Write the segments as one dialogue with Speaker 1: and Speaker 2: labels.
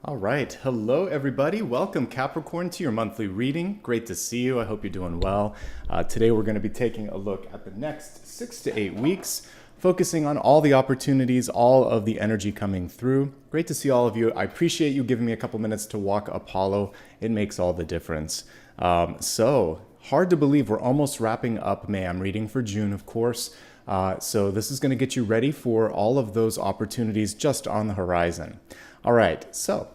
Speaker 1: All right. Hello, everybody. Welcome, Capricorn, to your monthly reading. Great to see you. I hope you're doing well. Today, we're going to be taking a look at the next 6 to 8 weeks, focusing on all the opportunities, all of the energy coming through. Great to see all of you. I appreciate you giving me a couple minutes to walk Apollo. It makes all the difference. So, hard to believe we're almost wrapping up May. I'm reading for June, of course. So this is going to get you ready for all of those opportunities just on the horizon. All right, so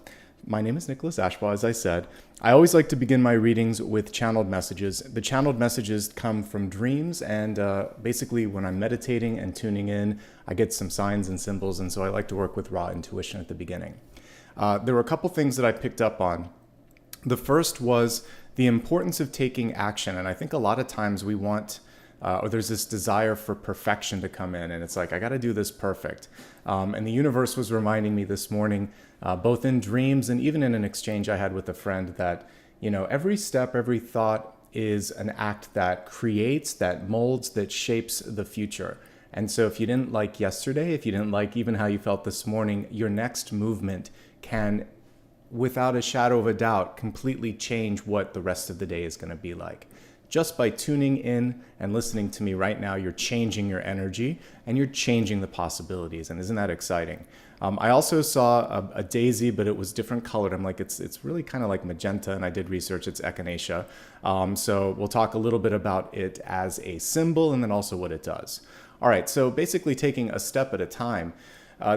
Speaker 1: my name is Nicholas Ashbaugh, as I said. I always like to begin my readings with channeled messages. The channeled messages come from dreams, and basically when I'm meditating and tuning in, I get some signs and symbols, and so I like to work with raw intuition at the beginning. There were a couple things that I picked up on. The first was the importance of taking action, and I think a lot of times we want or there's this desire for perfection to come in, and it's like, I got to do this perfect. And the universe was reminding me this morning, both in dreams and even in an exchange I had with a friend, that, you know, every step, every thought is an act that creates, that molds, that shapes the future. And so if you didn't like yesterday, if you didn't like even how you felt this morning, your next movement can, without a shadow of a doubt, completely change what the rest of the day is going to be like. Just by tuning in and listening to me right now, you're changing your energy and you're changing the possibilities. And isn't that exciting? I also saw a daisy, but it was different colored. I'm like, it's really kind of like magenta, and I did research. It's echinacea. So we'll talk a little bit about it as a symbol and then also what it does. All right, so basically taking a step at a time.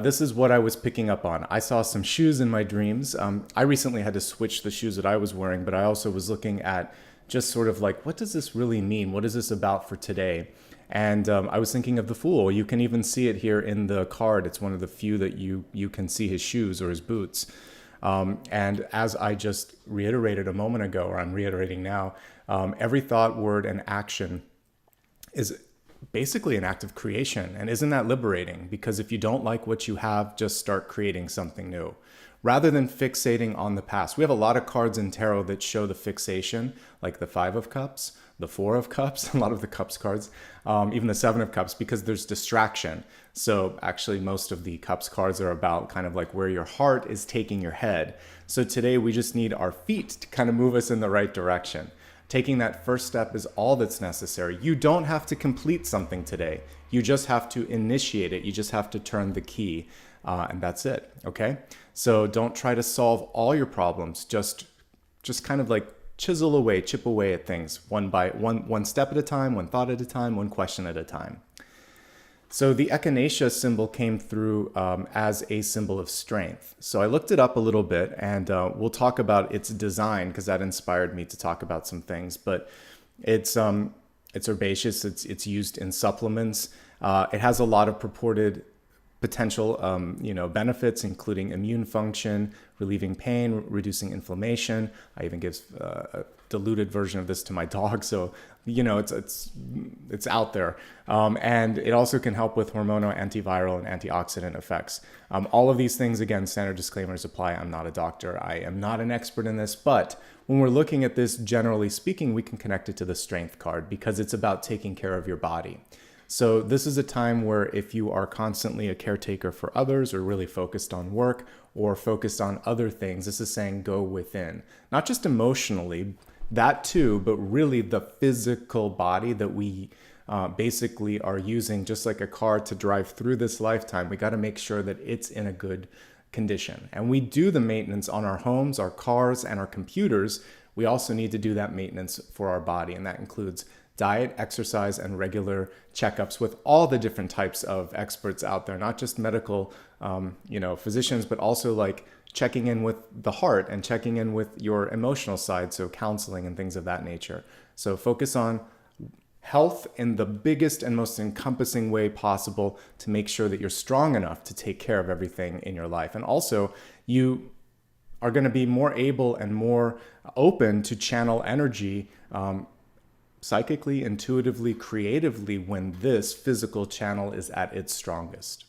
Speaker 1: This is what I was picking up on. I saw some shoes in my dreams. I recently had to switch the shoes that I was wearing, but I also was looking at just sort of like, what does this really mean? What is this about for today? And I was thinking of the Fool. You can even see it here in the card. It's one of the few that you can see his shoes or his boots. And as I just reiterated a moment ago, or I'm reiterating now, every thought, word, and action is basically an act of creation. And isn't that liberating? Because if you don't like what you have, just start creating something new. Rather than fixating on the past. We have a lot of cards in tarot that show the fixation, like the Five of Cups, the Four of Cups, a lot of the Cups cards, even the Seven of Cups, because there's distraction. So actually most of the Cups cards are about kind of like where your heart is taking your head. So today we just need our feet to kind of move us in the right direction. Taking that first step is all that's necessary. You don't have to complete something today. You just have to initiate it. You just have to turn the key. And that's it, okay? So don't try to solve all your problems. Just kind of like chisel away, chip away at things one step at a time, one thought at a time, one question at a time. So the echinacea symbol came through as a symbol of strength. So I looked it up a little bit, and we'll talk about its design because that inspired me to talk about some things. But it's herbaceous. It's used in supplements. It has a lot of purported potential benefits, including immune function, relieving pain, reducing inflammation. I even give a diluted version of this to my dog, so it's out there. And it also can help with hormonal, antiviral, and antioxidant effects. All of these things, again, standard disclaimers apply. I'm not a doctor. I am not an expert in this, but when we're looking at this, generally speaking, we can connect it to the strength card because it's about taking care of your body. So this is a time where if you are constantly a caretaker for others or really focused on work or focused on other things, this is saying go within. Not just emotionally, that too, but really the physical body that we basically are using just like a car to drive through this lifetime. We got to make sure that it's in a good condition. And we do the maintenance on our homes, our cars, and our computers. We also need to do that maintenance for our body, and that includes diet, exercise, and regular checkups with all the different types of experts out there, not just medical, physicians, but also like checking in with the heart and checking in with your emotional side. So counseling and things of that nature. So focus on health in the biggest and most encompassing way possible to make sure that you're strong enough to take care of everything in your life. And also you are going to be more able and more open to channel energy, psychically, intuitively, creatively when this physical channel is at its strongest.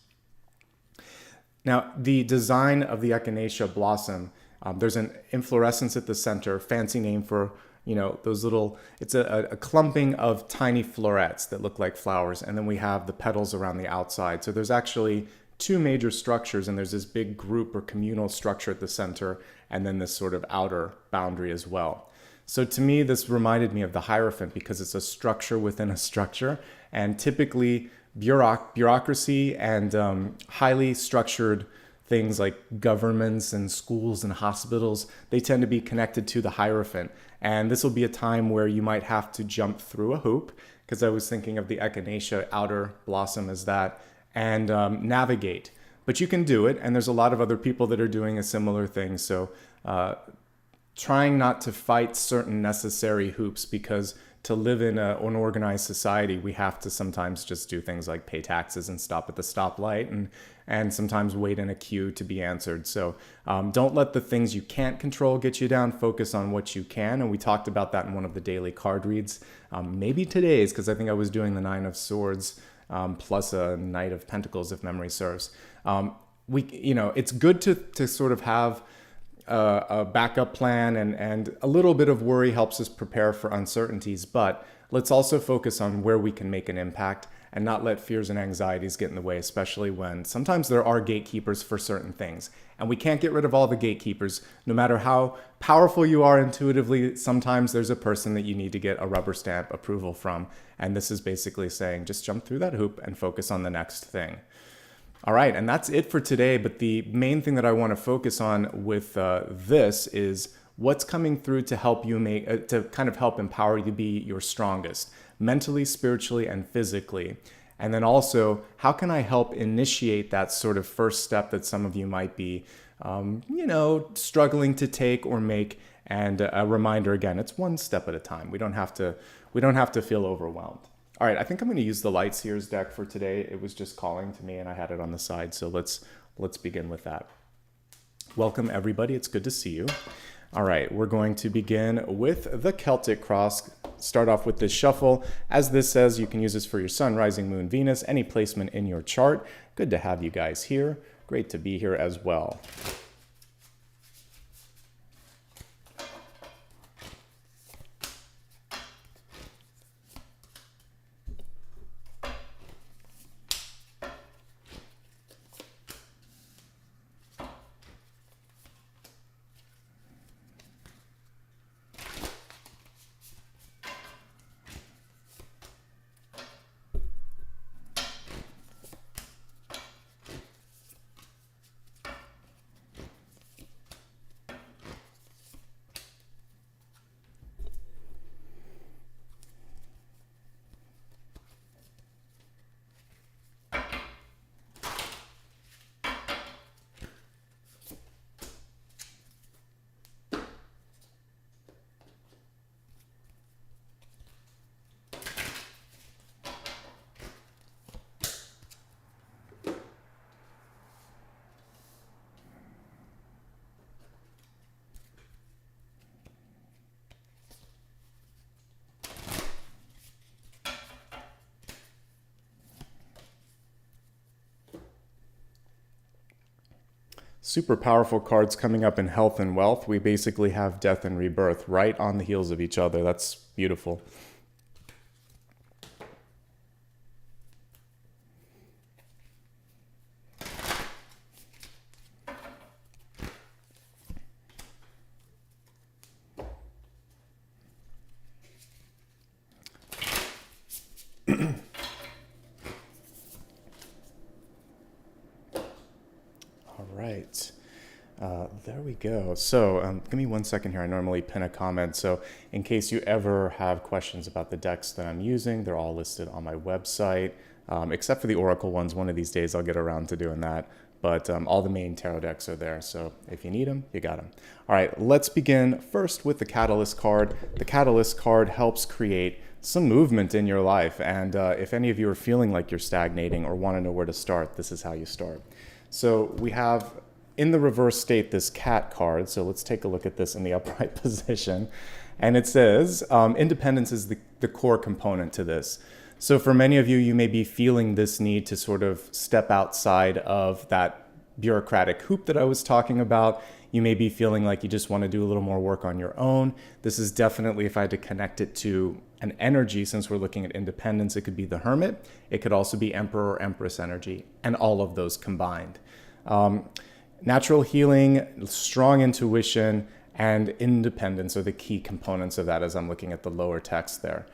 Speaker 1: Now, the design of the echinacea blossom, there's an inflorescence at the center, fancy name for, those little, it's a clumping of tiny florets that look like flowers. And then we have the petals around the outside. So there's actually two major structures, and there's this big group or communal structure at the center, and then this sort of outer boundary as well. So to me, this reminded me of the Hierophant because it's a structure within a structure, and typically bureaucracy and highly structured things like governments and schools and hospitals, they tend to be connected to the Hierophant. And this will be a time where you might have to jump through a hoop, because I was thinking of the echinacea outer blossom as that, and navigate. But you can do it, and there's a lot of other people that are doing a similar thing. So trying not to fight certain necessary hoops, because to live in an organized society, we have to sometimes just do things like pay taxes and stop at the stoplight and sometimes wait in a queue to be answered. So don't let the things you can't control get you down. Focus on what you can. And we talked about that in one of the daily card reads. Maybe today's, because I think I was doing the Nine of Swords plus a Knight of Pentacles, if memory serves. It's good to sort of have a backup plan, and a little bit of worry helps us prepare for uncertainties, but let's also focus on where we can make an impact and not let fears and anxieties get in the way, especially when sometimes there are gatekeepers for certain things, and we can't get rid of all the gatekeepers. No matter how powerful you are intuitively, sometimes there's a person that you need to get a rubber stamp approval from, and this is basically saying just jump through that hoop and focus on the next thing. All right, and that's it for today. But the main thing that I want to focus on with this is what's coming through to help you to kind of help empower you to be your strongest, mentally, spiritually, and physically. And then also, how can I help initiate that sort of first step that some of you might be, struggling to take or make? And a reminder again, it's one step at a time. We don't have to feel overwhelmed. All right, I think I'm going to use the Light Seers deck for today. It was just calling to me and I had it on the side, so let's begin with that. Welcome everybody, it's good to see you. All right, we're going to begin with the Celtic Cross. Start off with this shuffle. As this says, you can use this for your Sun, Rising, Moon, Venus, any placement in your chart. Good to have you guys here. Great to be here as well. Super powerful cards coming up in health and wealth. We basically have death and rebirth right on the heels of each other. That's beautiful. There we go. So give me 1 second here. I normally pin a comment. So in case you ever have questions about the decks that I'm using, they're all listed on my website, except for the Oracle ones. One of these days I'll get around to doing that. But all the main tarot decks are there. So if you need them, you got them. All right, let's begin first with the Catalyst card. The Catalyst card helps create some movement in your life. And if any of you are feeling like you're stagnating or want to know where to start, this is how you start. So we have in the reverse state this cat card. So let's take a look at this in the upright position. And it says independence is the core component to this. So for many of you, you may be feeling this need to sort of step outside of that bureaucratic hoop that I was talking about. You may be feeling like you just want to do a little more work on your own. This is definitely, if I had to connect it to An energy, since we're looking at independence, it could be the Hermit. It could also be Emperor or Empress energy, and all of those combined. Natural healing, strong intuition, and independence are the key components of that as I'm looking at the lower text there.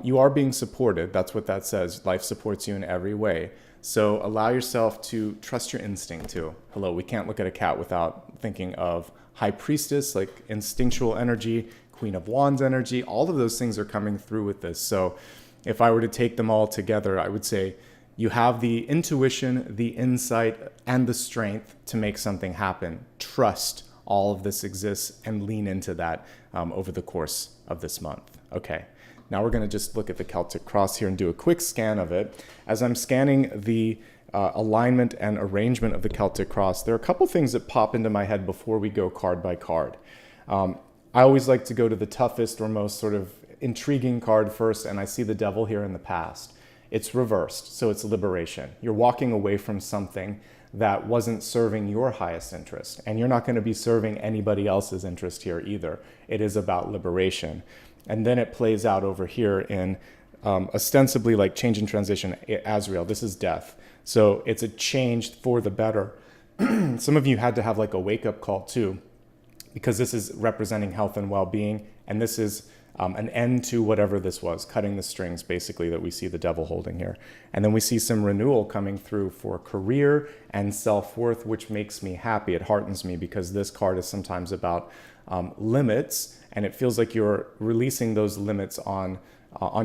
Speaker 1: You are being supported. That's what that says. Life supports you in every way. So allow yourself to trust your instinct too. Hello, we can't look at a cat without thinking of High Priestess, like instinctual energy, Queen of Wands energy. All of those things are coming through with this. So if I were to take them all together, I would say you have the intuition, the insight, and the strength to make something happen. Trust all of this exists and lean into that over the course of this month. Okay. Now we're going to just look at the Celtic Cross here and do a quick scan of it. As I'm scanning the alignment and arrangement of the Celtic Cross, there are a couple things that pop into my head before we go card by card. I always like to go to the toughest or most sort of intriguing card first, and I see the Devil here in the past. It's reversed, so it's liberation. You're walking away from something that wasn't serving your highest interest, and you're not going to be serving anybody else's interest here either. It is about liberation. And then it plays out over here in ostensibly like change and transition, Azrael. This is death. So it's a change for the better. Some of you had to have like a wake-up call too, because this is representing health and well-being. And this is an end to whatever this was, cutting the strings basically that we see the Devil holding here. And then we see some renewal coming through for career and self-worth, which makes me happy. It heartens me because this card is sometimes about limits, and it feels like you're releasing those limits on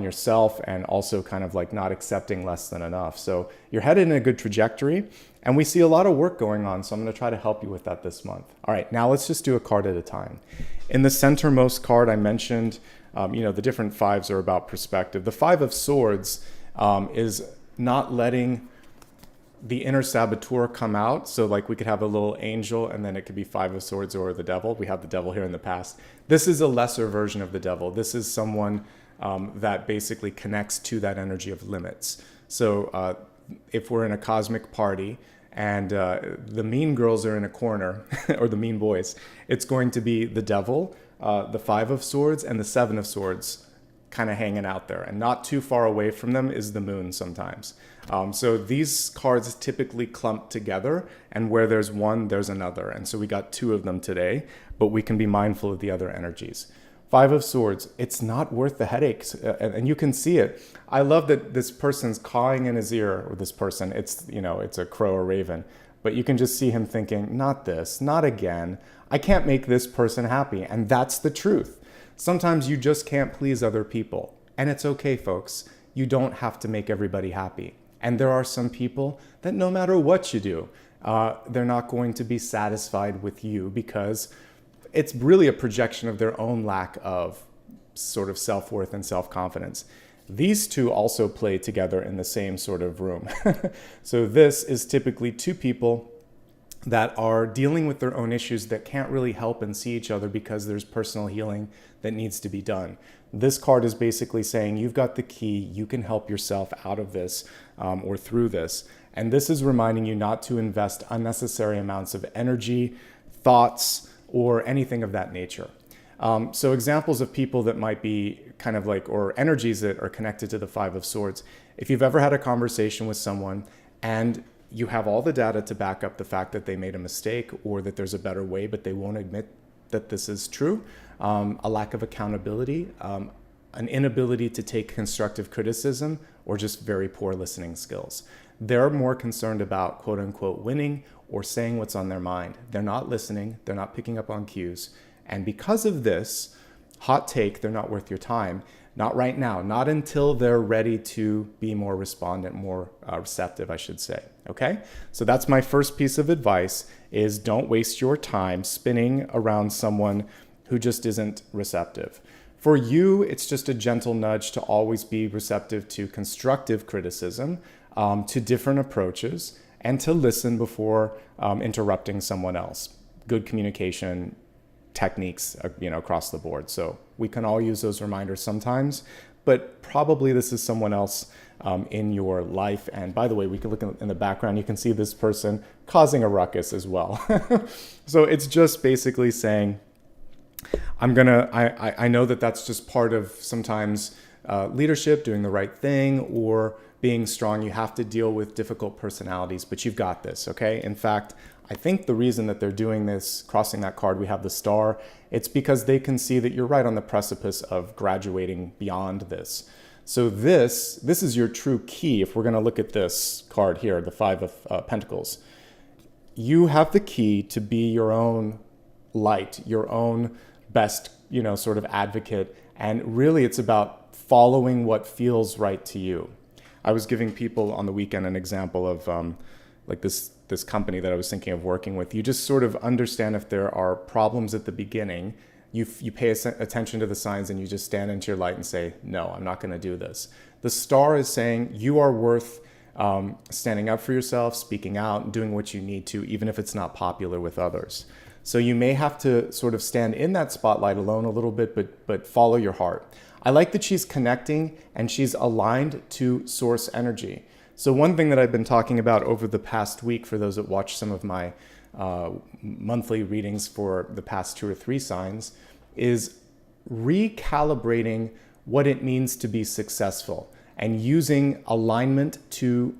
Speaker 1: yourself and also kind of like not accepting less than enough. So you're headed in a good trajectory, and we see a lot of work going on. So I'm going to try to help you with that this month. All right, now let's just do a card at a time. In the centermost card, I mentioned, the different fives are about perspective. The Five of Swords is not letting the inner saboteur come out. So like we could have a little angel and then it could be Five of Swords or the Devil. We have the Devil here in the past. This is a lesser version of the Devil. This is someone that basically connects to that energy of limits. So if we're in a cosmic party and the mean girls are in a corner, or the mean boys, it's going to be the Devil, the Five of Swords, and the Seven of Swords kind of hanging out there. And not too far away from them is the moon sometimes. So these cards typically clump together, and where there's one, there's another. And so we got two of them today, but we can be mindful of the other energies. Five of Swords, it's not worth the headaches, and you can see it. I love that this person's cawing in his ear, or this person, it's a crow or raven, but you can just see him thinking, not this, not again. I can't make this person happy, and that's the truth. Sometimes you just can't please other people, and it's okay, folks. You don't have to make everybody happy. And there are some people that no matter what you do, they're not going to be satisfied with you because it's really a projection of their own lack of sort of self-worth and self-confidence. These two also play together in the same sort of room. So this is typically two people that are dealing with their own issues that can't really help and see each other because there's personal healing that needs to be done. This card is basically saying you've got the key, you can help yourself out of this or through this. And this is reminding you not to invest unnecessary amounts of energy, thoughts, or anything of that nature. So examples of people that might be kind of like, or energies that are connected to the Five of Swords. If you've ever had a conversation with someone and you have all the data to back up the fact that they made a mistake or that there's a better way, but they won't admit that this is true, a lack of accountability, an inability to take constructive criticism, or just very poor listening skills. They're more concerned about quote unquote winning or saying what's on their mind. They're not listening, they're not picking up on cues. And because of this, hot take, they're not worth your time. Not right now, not until they're ready to be more respondent, more receptive, I should say. Okay? So that's my first piece of advice is don't waste your time spinning around someone who just isn't receptive. For you, it's just a gentle nudge to always be receptive to constructive criticism, to different approaches, and to listen before interrupting someone else. Good communication techniques, across the board. So we can all use those reminders sometimes, but probably this is someone else in your life. And by the way, we can look in the background, you can see this person causing a ruckus as well. So it's just basically saying, I know that that's just part of sometimes leadership, doing the right thing, or being strong. You have to deal with difficult personalities, but you've got this, okay? In fact, I think the reason that they're doing this, crossing that card, we have the star, it's because they can see that you're right on the precipice of graduating beyond this. So this is your true key. If we're going to look at this card here, the Five of Pentacles, you have the key to be your own light, your own best, sort of advocate. And really it's about following what feels right to you. I was giving people on the weekend an example of like this company that I was thinking of working with. You just sort of understand if there are problems at the beginning. You pay attention to the signs and you just stand into your light and say, no, I'm not going to do this. The star is saying you are worth standing up for yourself, speaking out, and doing what you need to, even if it's not popular with others. So you may have to sort of stand in that spotlight alone a little bit, but follow your heart. I like that she's connecting and she's aligned to source energy. So one thing that I've been talking about over the past week, for those that watch some of my monthly readings for the past 2 or 3 signs, is recalibrating what it means to be successful and using alignment to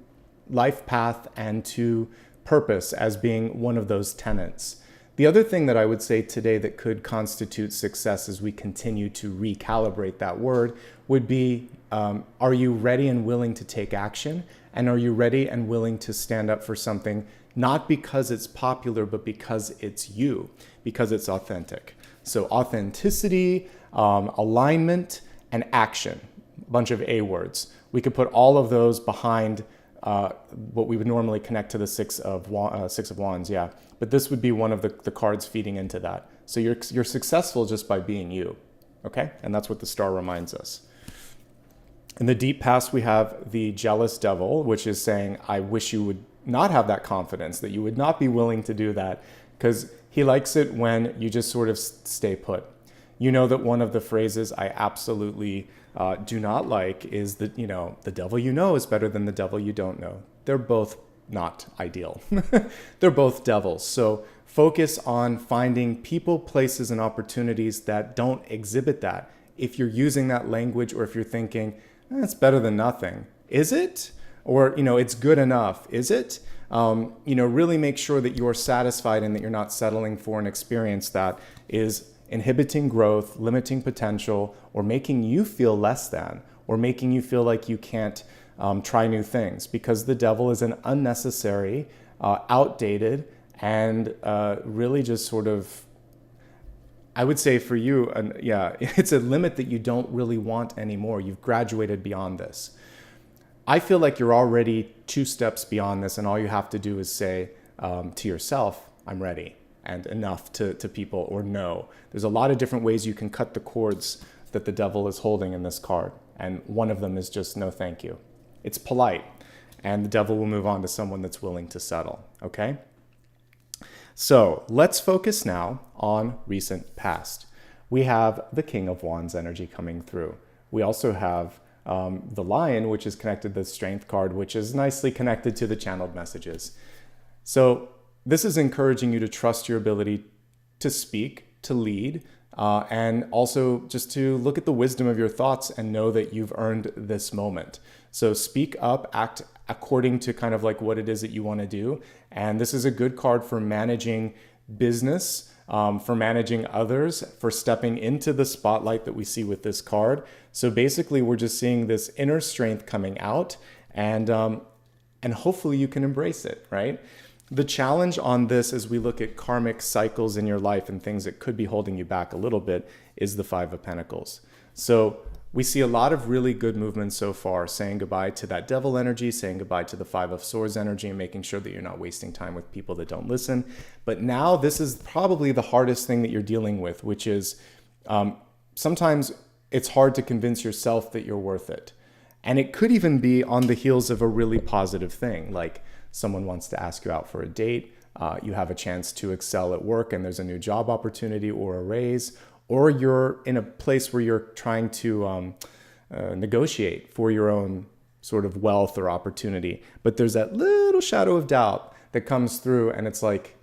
Speaker 1: life path and to purpose as being one of those tenets. The other thing that I would say today that could constitute success as we continue to recalibrate that word would be, are you ready and willing to take action? And are you ready and willing to stand up for something, not because it's popular, but because it's you, because it's authentic? So authenticity, alignment, and action, a bunch of A words. We could put all of those behind what we would normally connect to the Six of Wands, yeah. But this would be one of the cards feeding into that. So you're successful just by being you, okay? And that's what the star reminds us. In the deep past, we have the jealous devil, which is saying, I wish you would not have that confidence, that you would not be willing to do that, because he likes it when you just sort of stay put. You know that one of the phrases I absolutely do not like is that, the devil you know is better than the devil you don't know. They're both not ideal. They're both devils. So focus on finding people, places, and opportunities that don't exhibit that. If you're using that language, or if you're thinking, it's better than nothing, is it? Or, it's good enough, is it? Really make sure that you're satisfied and that you're not settling for an experience that is inhibiting growth, limiting potential, or making you feel less than, or making you feel like you can't try new things, because the devil is an unnecessary, outdated, and really just sort of, I would say for you, it's a limit that you don't really want anymore. You've graduated beyond this. I feel like you're already 2 steps beyond this, and all you have to do is say to yourself, I'm ready, and enough to people, or no. There's a lot of different ways you can cut the cords that the devil is holding in this card, and one of them is just no thank you. It's polite, and the devil will move on to someone that's willing to settle, okay? So let's focus now on recent past. We have the King of Wands energy coming through. We also have the Lion, which is connected to the Strength card, which is nicely connected to the channeled messages. So this is encouraging you to trust your ability to speak, to lead, and also just to look at the wisdom of your thoughts and know that you've earned this moment. So speak up, act according to kind of like what it is that you want to do. And this is a good card for managing business, for managing others, for stepping into the spotlight that we see with this card. So basically, we're just seeing this inner strength coming out, and hopefully you can embrace it, right? The challenge on this, as we look at karmic cycles in your life and things that could be holding you back a little bit, is the Five of Pentacles. So we see a lot of really good movement so far, saying goodbye to that devil energy, saying goodbye to the Five of Swords energy, and making sure that you're not wasting time with people that don't listen. But now this is probably the hardest thing that you're dealing with, which is sometimes it's hard to convince yourself that you're worth it. And it could even be on the heels of a really positive thing, like someone wants to ask you out for a date, you have a chance to excel at work and there's a new job opportunity or a raise, or you're in a place where you're trying to negotiate for your own sort of wealth or opportunity. But there's that little shadow of doubt that comes through, and it's like,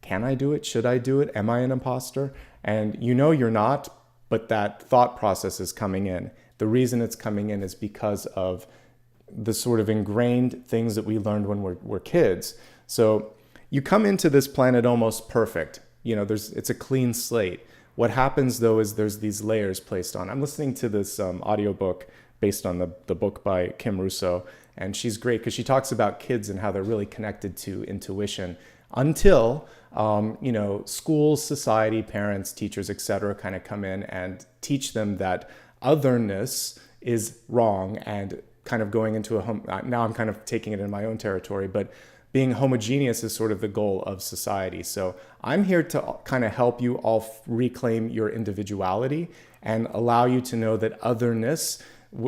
Speaker 1: can I do it? Should I do it? Am I an imposter? And you're not, but that thought process is coming in. The reason it's coming in is because of the sort of ingrained things that we learned when we're kids. So you come into this planet almost perfect. It's a clean slate. What happens though is there's these layers placed on. I'm listening to this audiobook based on the book by Kim Russo, and she's great because she talks about kids and how they're really connected to intuition until schools, society, parents, teachers, etc. kind of come in and teach them that otherness is wrong, and kind of going into now I'm kind of taking it in my own territory, but being homogeneous is sort of the goal of society. So I'm here to kind of help you all reclaim your individuality and allow you to know that otherness,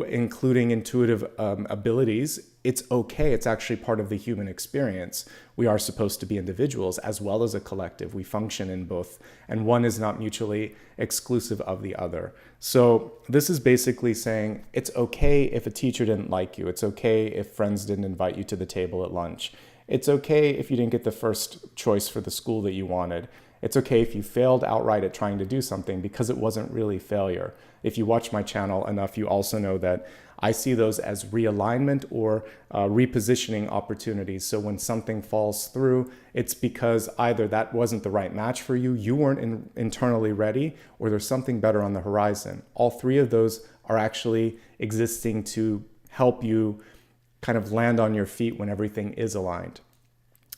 Speaker 1: including intuitive abilities, it's okay. It's actually part of the human experience. We are supposed to be individuals as well as a collective. We function in both, and one is not mutually exclusive of the other. So this is basically saying it's okay if a teacher didn't like you. It's okay if friends didn't invite you to the table at lunch. It's okay if you didn't get the first choice for the school that you wanted. It's okay if you failed outright at trying to do something, because it wasn't really failure. If you watch my channel enough, you also know that I see those as realignment or repositioning opportunities. So when something falls through, it's because either that wasn't the right match for you, you weren't internally ready, or there's something better on the horizon. All three of those are actually existing to help you kind of land on your feet when everything is aligned.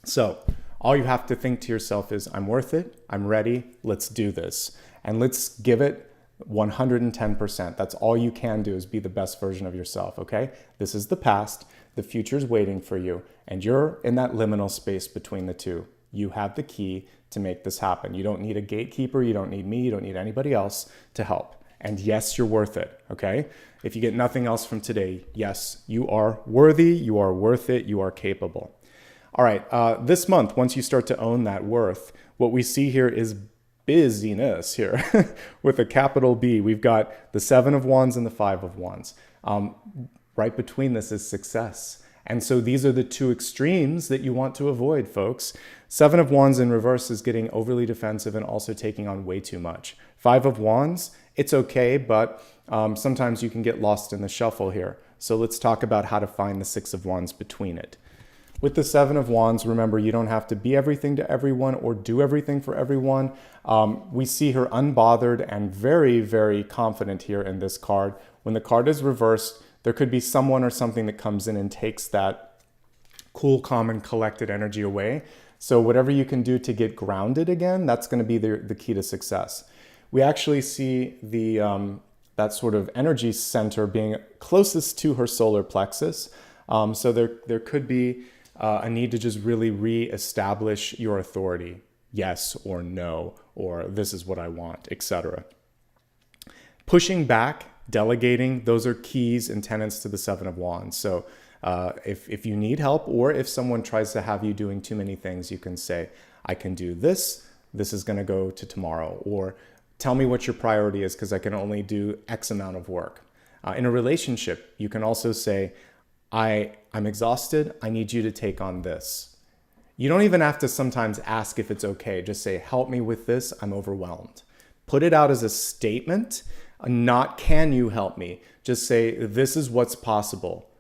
Speaker 1: So all you have to think to yourself is, I'm worth it, I'm ready, let's do this. And let's give it 110%. That's all you can do, is be the best version of yourself, okay? This is the past, the future's waiting for you, and you're in that liminal space between the two. You have the key to make this happen. You don't need a gatekeeper, you don't need me, you don't need anybody else to help. And yes, you're worth it, okay? If you get nothing else from today, yes, you are worthy, you are worth it, you are capable. All right, this month, once you start to own that worth, what we see here is busyness here with a capital B. We've got the 7 of Wands and the 5 of Wands. Right between this is success. And so these are the two extremes that you want to avoid, folks. 7 of Wands in reverse is getting overly defensive and also taking on way too much. 5 of Wands, it's okay, but sometimes you can get lost in the shuffle here. So let's talk about how to find the 6 of Wands between it. With the 7 of Wands, remember, you don't have to be everything to everyone or do everything for everyone. We see her unbothered and very, very confident here in this card. When the card is reversed, there could be someone or something that comes in and takes that cool, calm, and collected energy away. So whatever you can do to get grounded again, that's going to be the key to success. We actually see that sort of energy center being closest to her solar plexus. So there could be a need to just really reestablish your authority. Yes or no, or this is what I want, etc. Pushing back, delegating, those are keys and tenets to the 7 of Wands. So if you need help, or if someone tries to have you doing too many things, you can say, I can do this, this is going to go to tomorrow, or tell me what your priority is because I can only do X amount of work. In a relationship, you can also say, I'm exhausted, I need you to take on this. You don't even have to sometimes ask if it's okay. Just say, help me with this, I'm overwhelmed. Put it out as a statement, not can you help me. Just say, this is what's possible.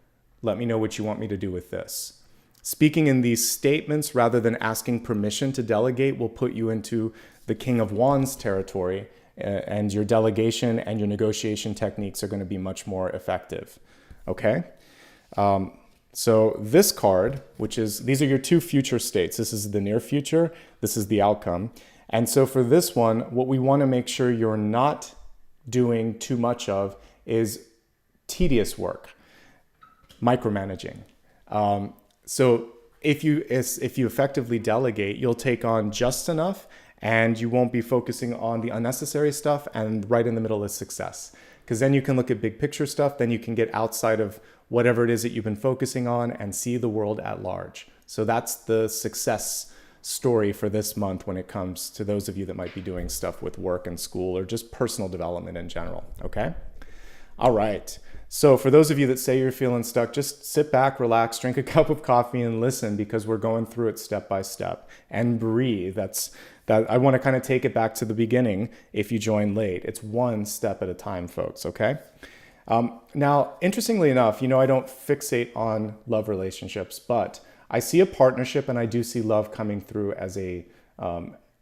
Speaker 1: Let me know what you want me to do with this. Speaking in these statements rather than asking permission to delegate will put you into the King of Wands territory, and your delegation and your negotiation techniques are going to be much more effective. Okay? So this card, these are your two future states. This is the near future, this is the outcome. And so for this one, what we want to make sure you're not doing too much of is tedious work, micromanaging. So if you effectively delegate, you'll take on just enough and you won't be focusing on the unnecessary stuff, and right in the middle is success. Because then you can look at big picture stuff, then you can get outside of whatever it is that you've been focusing on and see the world at large. So that's the success story for this month when it comes to those of you that might be doing stuff with work and school or just personal development in general, okay? All right. So for those of you that say you're feeling stuck, just sit back, relax, drink a cup of coffee and listen, because we're going through it step by step, and breathe. I want to kind of take it back to the beginning if you join late. It's one step at a time, folks, okay? Now, interestingly enough, I don't fixate on love relationships, but I see a partnership and I do see love coming through as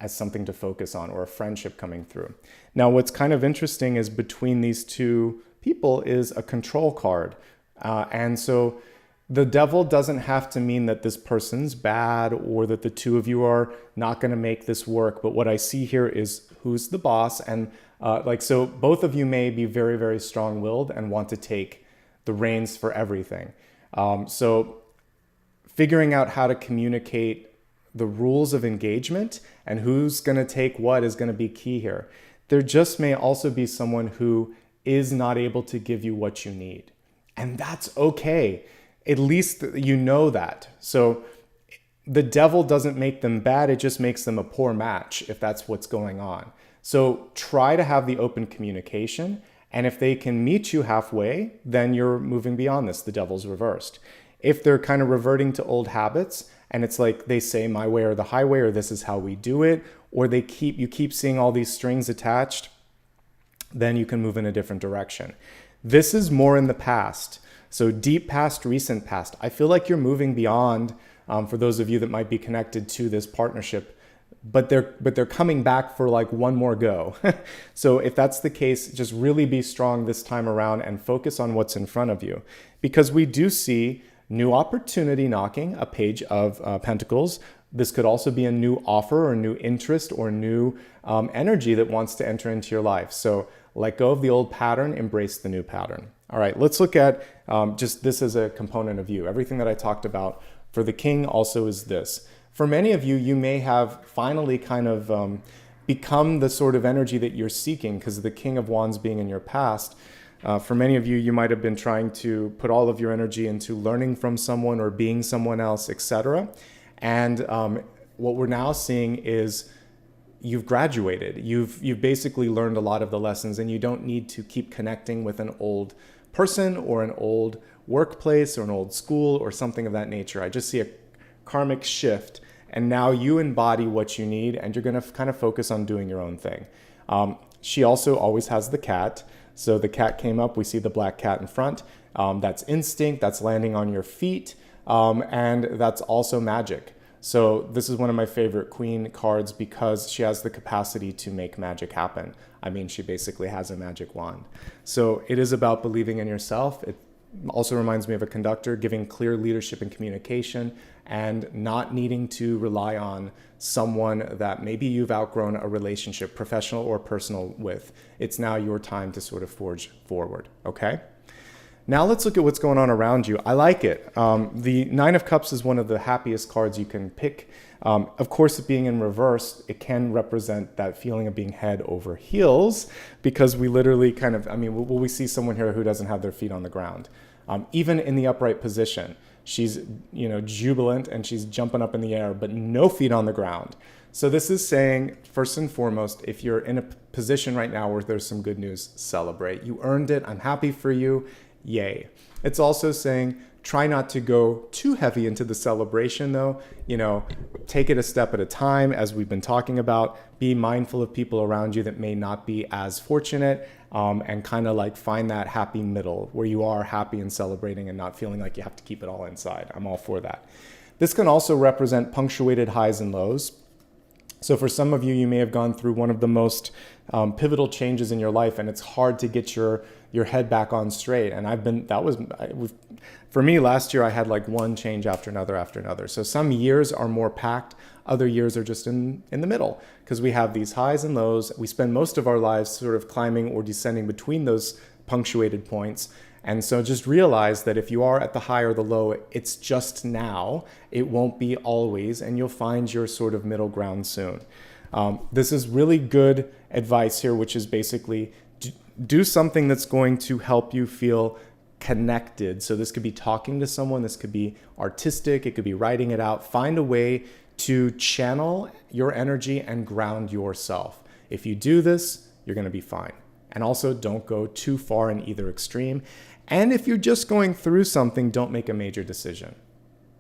Speaker 1: something to focus on, or a friendship coming through. Now, what's kind of interesting is between these two people is a control card. And so the devil doesn't have to mean that this person's bad or that the two of you are not going to make this work. But what I see here is who's the boss. And so both of you may be very, very strong-willed and want to take the reins for everything. So figuring out how to communicate the rules of engagement and who's going to take what is going to be key here. There just may also be someone who is not able to give you what you need. And that's okay. At least you know that. So the devil doesn't make them bad. It just makes them a poor match if that's what's going on. So try to have the open communication. And if they can meet you halfway, then you're moving beyond this. The devil's reversed. If they're kind of reverting to old habits, and it's like they say my way or the highway, or this is how we do it, or you keep seeing all these strings attached, then you can move in a different direction. This is more in the past. So deep past, recent past. I feel like you're moving beyond, for those of you that might be connected to this partnership, but they're coming back for like one more go. So if that's the case, just really be strong this time around and focus on what's in front of you, because we do see new opportunity knocking, a page of pentacles. This could also be a new offer or new interest or new energy that wants to enter into your life. So let go of the old pattern, embrace the new pattern. All right, let's look at just this as a component of you. Everything that I talked about for the king also is this. For many of you, you may have finally kind of become the sort of energy that you're seeking, because of the King of Wands being in your past. For many of you, you might have been trying to put all of your energy into learning from someone or being someone else, etc. And what we're now seeing is you've graduated. You've basically learned a lot of the lessons, and you don't need to keep connecting with an old person or an old workplace or an old school or something of that nature. I just see a karmic shift, and now you embody what you need, and you're going to kind of focus on doing your own thing. She also always has the cat. So the cat came up, we see the black cat in front. That's instinct, that's landing on your feet, and that's also magic. So this is one of my favorite queen cards because she has the capacity to make magic happen. I mean, she basically has a magic wand. So it is about believing in yourself. It also reminds me of a conductor, giving clear leadership and communication, and not needing to rely on someone that maybe you've outgrown a relationship, professional or personal, with. It's now your time to sort of forge forward, okay? Now let's look at what's going on around you. I like it. The Nine of Cups is one of the happiest cards you can pick. Of course, it being in reverse, it can represent that feeling of being head over heels, because we literally kind of, we see someone here who doesn't have their feet on the ground. Even in the upright position, she's, jubilant and she's jumping up in the air, but no feet on the ground. So this is saying, first and foremost, if you're in a position right now where there's some good news, celebrate. You earned it. I'm happy for you. Yay. It's also saying, try not to go too heavy into the celebration though. Take it a step at a time, as we've been talking about. Be mindful of people around you that may not be as fortunate, and kind of like find that happy middle where you are happy and celebrating and not feeling like you have to keep it all inside. I'm all for that. This can also represent punctuated highs and lows. So for some of you, you may have gone through one of the most pivotal changes in your life, and it's hard to get your head back on straight. And for me, last year, I had like one change after another. So some years are more packed. Other years are just in the middle, because we have these highs and lows. We spend most of our lives sort of climbing or descending between those punctuated points. And so just realize that if you are at the high or the low, it's just now. It won't be always, and you'll find your sort of middle ground soon. This is really good advice here, which is basically do something that's going to help you feel connected. So this could be talking to someone, this could be artistic, it could be writing it out. Find a way to channel your energy and ground yourself. If you do this, you're going to be fine. And also, don't go too far in either extreme. And if you're just going through something, don't make a major decision.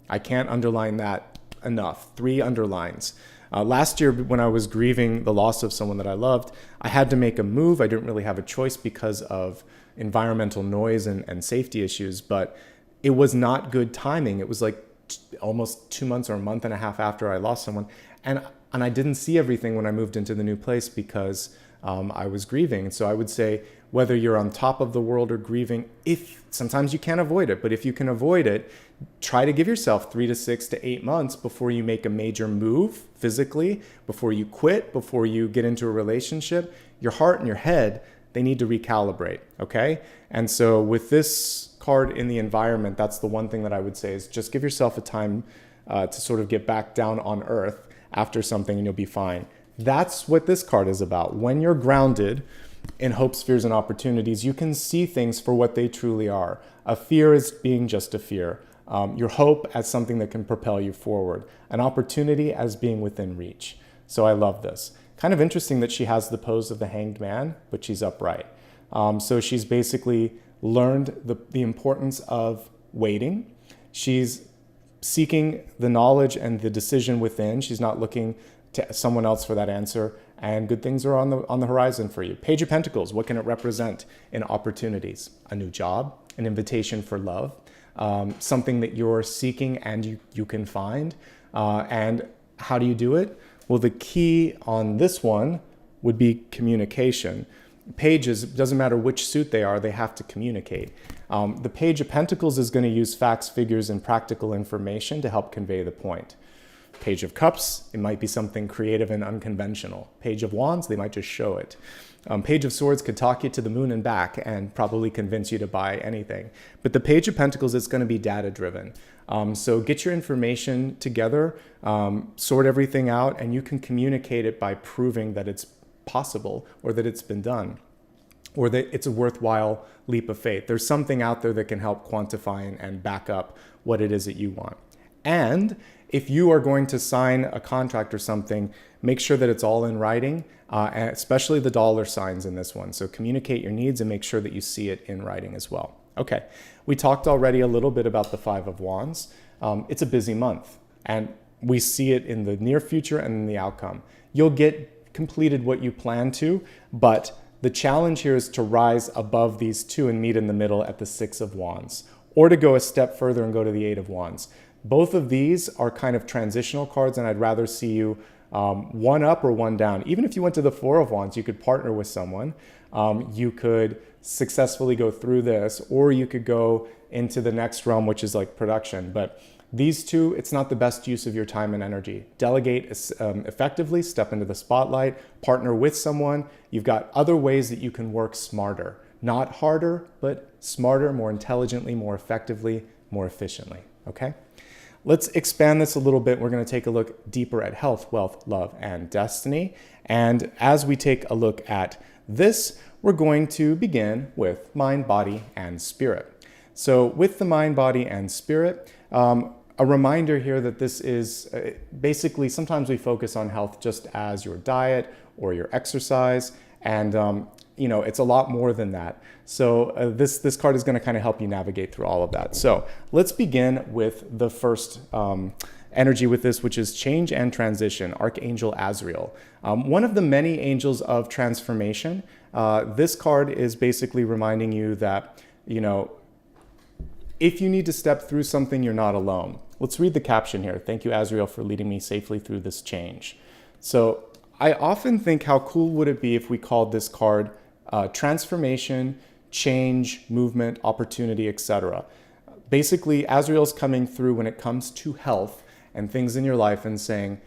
Speaker 1: I can't underline that enough. 3 underlines. Last year, when I was grieving the loss of someone that I loved, I had to make a move. I didn't really have a choice because of environmental noise and safety issues, but it was not good timing. It was like almost 2 months or a month and a half after I lost someone. And I didn't see everything when I moved into the new place because I was grieving. And so I would say, whether you're on top of the world or grieving, if sometimes you can't avoid it, but if you can avoid it, try to give yourself 3 to 6 to 8 months before you make a major move physically, before you quit, before you get into a relationship. Your heart and your head, they need to recalibrate, okay? And so with this card in the environment, that's the one thing that I would say is just give yourself a time to sort of get back down on earth after something and you'll be fine. That's what this card is about. When you're grounded in hopes, fears, and opportunities, you can see things for what they truly are. A fear is being just a fear. Your hope as something that can propel you forward. An opportunity as being within reach. So I love this. Kind of interesting that she has the pose of the hanged man, but she's upright. So she's basically learned the importance of waiting. She's seeking the knowledge and the decision within. She's not looking to someone else for that answer. And good things are on the horizon for you. Page of Pentacles, what can it represent in opportunities? A new job, an invitation for love, something that you're seeking and you can find. And how do you do it? Well, the key on this one would be communication. Pages, doesn't matter which suit they are, they have to communicate. The Page of Pentacles is going to use facts, figures, and practical information to help convey the point. Page of Cups, it might be something creative and unconventional. Page of Wands, they might just show it. Page of Swords could talk you to the moon and back and probably convince you to buy anything. But the Page of Pentacles is going to be data driven. So get your information together, sort everything out, and you can communicate it by proving that it's possible or that it's been done or that it's a worthwhile leap of faith. There's something out there that can help quantify and back up what it is that you want. And if you are going to sign a contract or something, make sure that it's all in writing, and especially the dollar signs in this one. So communicate your needs and make sure that you see it in writing as well. Okay, we talked already a little bit about the Five of Wands. It's a busy month, and we see it in the near future and in the outcome. You'll get completed what you plan to, but the challenge here is to rise above these two and meet in the middle at the Six of Wands, or to go a step further and go to the Eight of Wands. Both of these are kind of transitional cards, and I'd rather see you one up or one down. Even if you went to the Four of Wands, you could partner with someone. You could successfully go through this, or you could go into the next realm, which is like production. But these two, it's not the best use of your time and energy. Delegate effectively, step into the spotlight, partner with someone. You've got other ways that you can work smarter. Not harder, but smarter, more intelligently, more effectively, more efficiently, okay? Let's expand this a little bit. We're going to take a look deeper at health, wealth, love, and destiny. And as we take a look at this, we're going to begin with mind, body, and spirit. So with the mind, body, and spirit, a reminder here that this is basically, sometimes we focus on health just as your diet or your exercise, and it's a lot more than that. So this card is going to kind of help you navigate through all of that. So let's begin with the first energy with this, which is change and transition, Archangel Azrael. One of the many angels of transformation. This card is basically reminding you that, if you need to step through something, you're not alone. Let's read the caption here. Thank you, Azrael, for leading me safely through this change. So I often think, how cool would it be if we called this card transformation, change, movement, opportunity, etc. Basically, Azrael's coming through when it comes to health and things in your life and saying,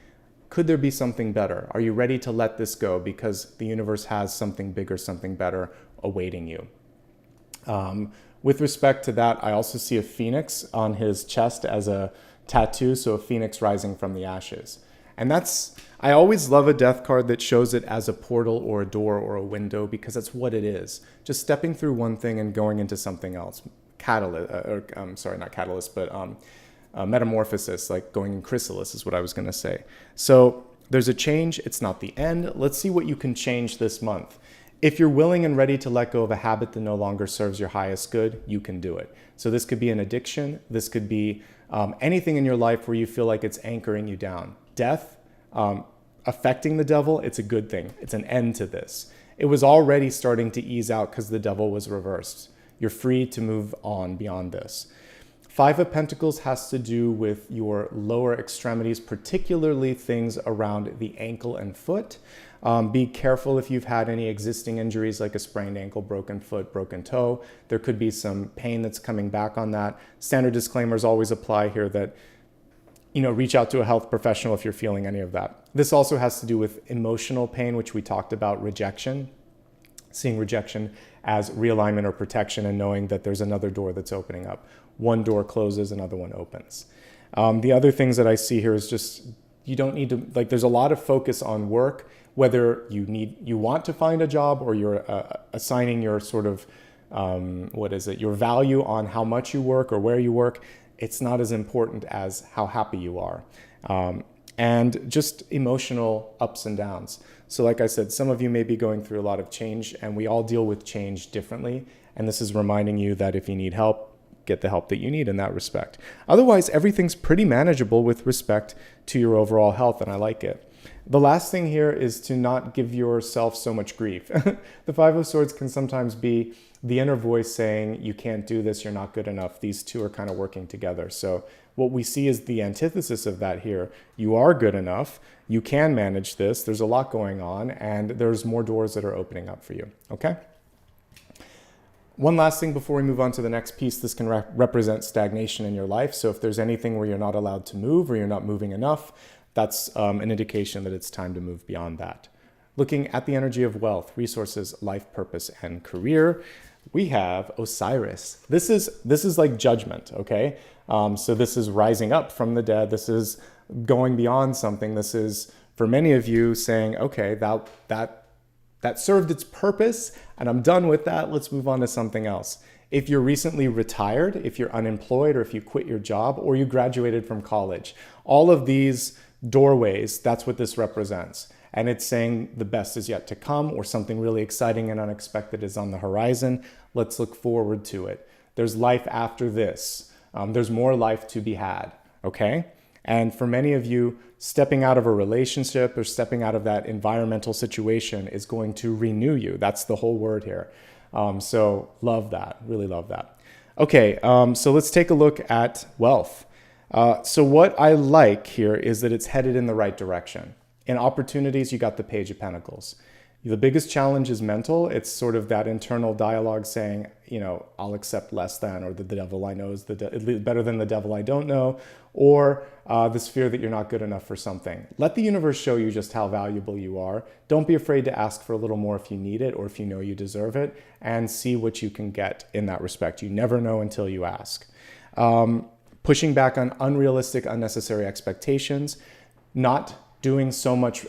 Speaker 1: could there be something better? Are you ready to let this go? Because the universe has something bigger, something better awaiting you. With respect to that, I also see a phoenix on his chest as a tattoo, so a phoenix rising from the ashes. And I always love a death card that shows it as a portal or a door or a window, because that's what it is. Just stepping through one thing and going into something else. Metamorphosis, like going in chrysalis is what I was going to say. So there's a change. It's not the end. Let's see what you can change this month. If you're willing and ready to let go of a habit that no longer serves your highest good, you can do it. So this could be an addiction. This could be anything in your life where you feel like it's anchoring you down. Death, affecting the devil, it's a good thing. It's an end to this. It was already starting to ease out because the devil was reversed. You're free to move on beyond this. Five of Pentacles has to do with your lower extremities, particularly things around the ankle and foot. Be careful if you've had any existing injuries like a sprained ankle, broken foot, broken toe. There could be some pain that's coming back on that. Standard disclaimers always apply here that, reach out to a health professional if you're feeling any of that. This also has to do with emotional pain, which we talked about, rejection. Seeing rejection as realignment or protection and knowing that there's another door that's opening up. One door closes, another one opens. The other things that I see here is just, you don't need to, there's a lot of focus on work, whether you want to find a job or you're assigning your sort of, your value on how much you work or where you work. It's not as important as how happy you are. And just emotional ups and downs. So like I said, some of you may be going through a lot of change, and we all deal with change differently. And this is reminding you that if you need help, get the help that you need in that respect. Otherwise, everything's pretty manageable with respect to your overall health, and I like it. The last thing here is to not give yourself so much grief. The Five of Swords can sometimes be the inner voice saying, you can't do this, you're not good enough. These two are kind of working together. So what we see is the antithesis of that here. You are good enough, you can manage this, there's a lot going on, and there's more doors that are opening up for you, okay? One last thing before we move on to the next piece, this can represent stagnation in your life. So if there's anything where you're not allowed to move or you're not moving enough, that's an indication that it's time to move beyond that. Looking at the energy of wealth, resources, life purpose, and career, we have Osiris. This is like judgment, okay? So this is rising up from the dead. This is going beyond something. This is, for many of you, saying, okay, that served its purpose and I'm done with that. Let's move on to something else. If you're recently retired, if you're unemployed, or if you quit your job, or you graduated from college, all of these doorways, that's what this represents. And it's saying the best is yet to come, or something really exciting and unexpected is on the horizon. Let's look forward to it. There's life after this. There's more life to be had, okay? And for many of you, stepping out of a relationship or stepping out of that environmental situation is going to renew you. That's the whole word here. So love that, really love that. Okay, so let's take a look at wealth. So what I like here is that it's headed in the right direction. In opportunities, you got the Page of Pentacles. The biggest challenge is mental. It's sort of that internal dialogue saying, I'll accept less than, or the devil I know is better than the devil I don't know, or this fear that you're not good enough for something. Let the universe show you just how valuable you are. Don't be afraid to ask for a little more if you need it or if you know you deserve it, and see what you can get in that respect. You never know until you ask. Pushing back on unrealistic, unnecessary expectations, not doing so much,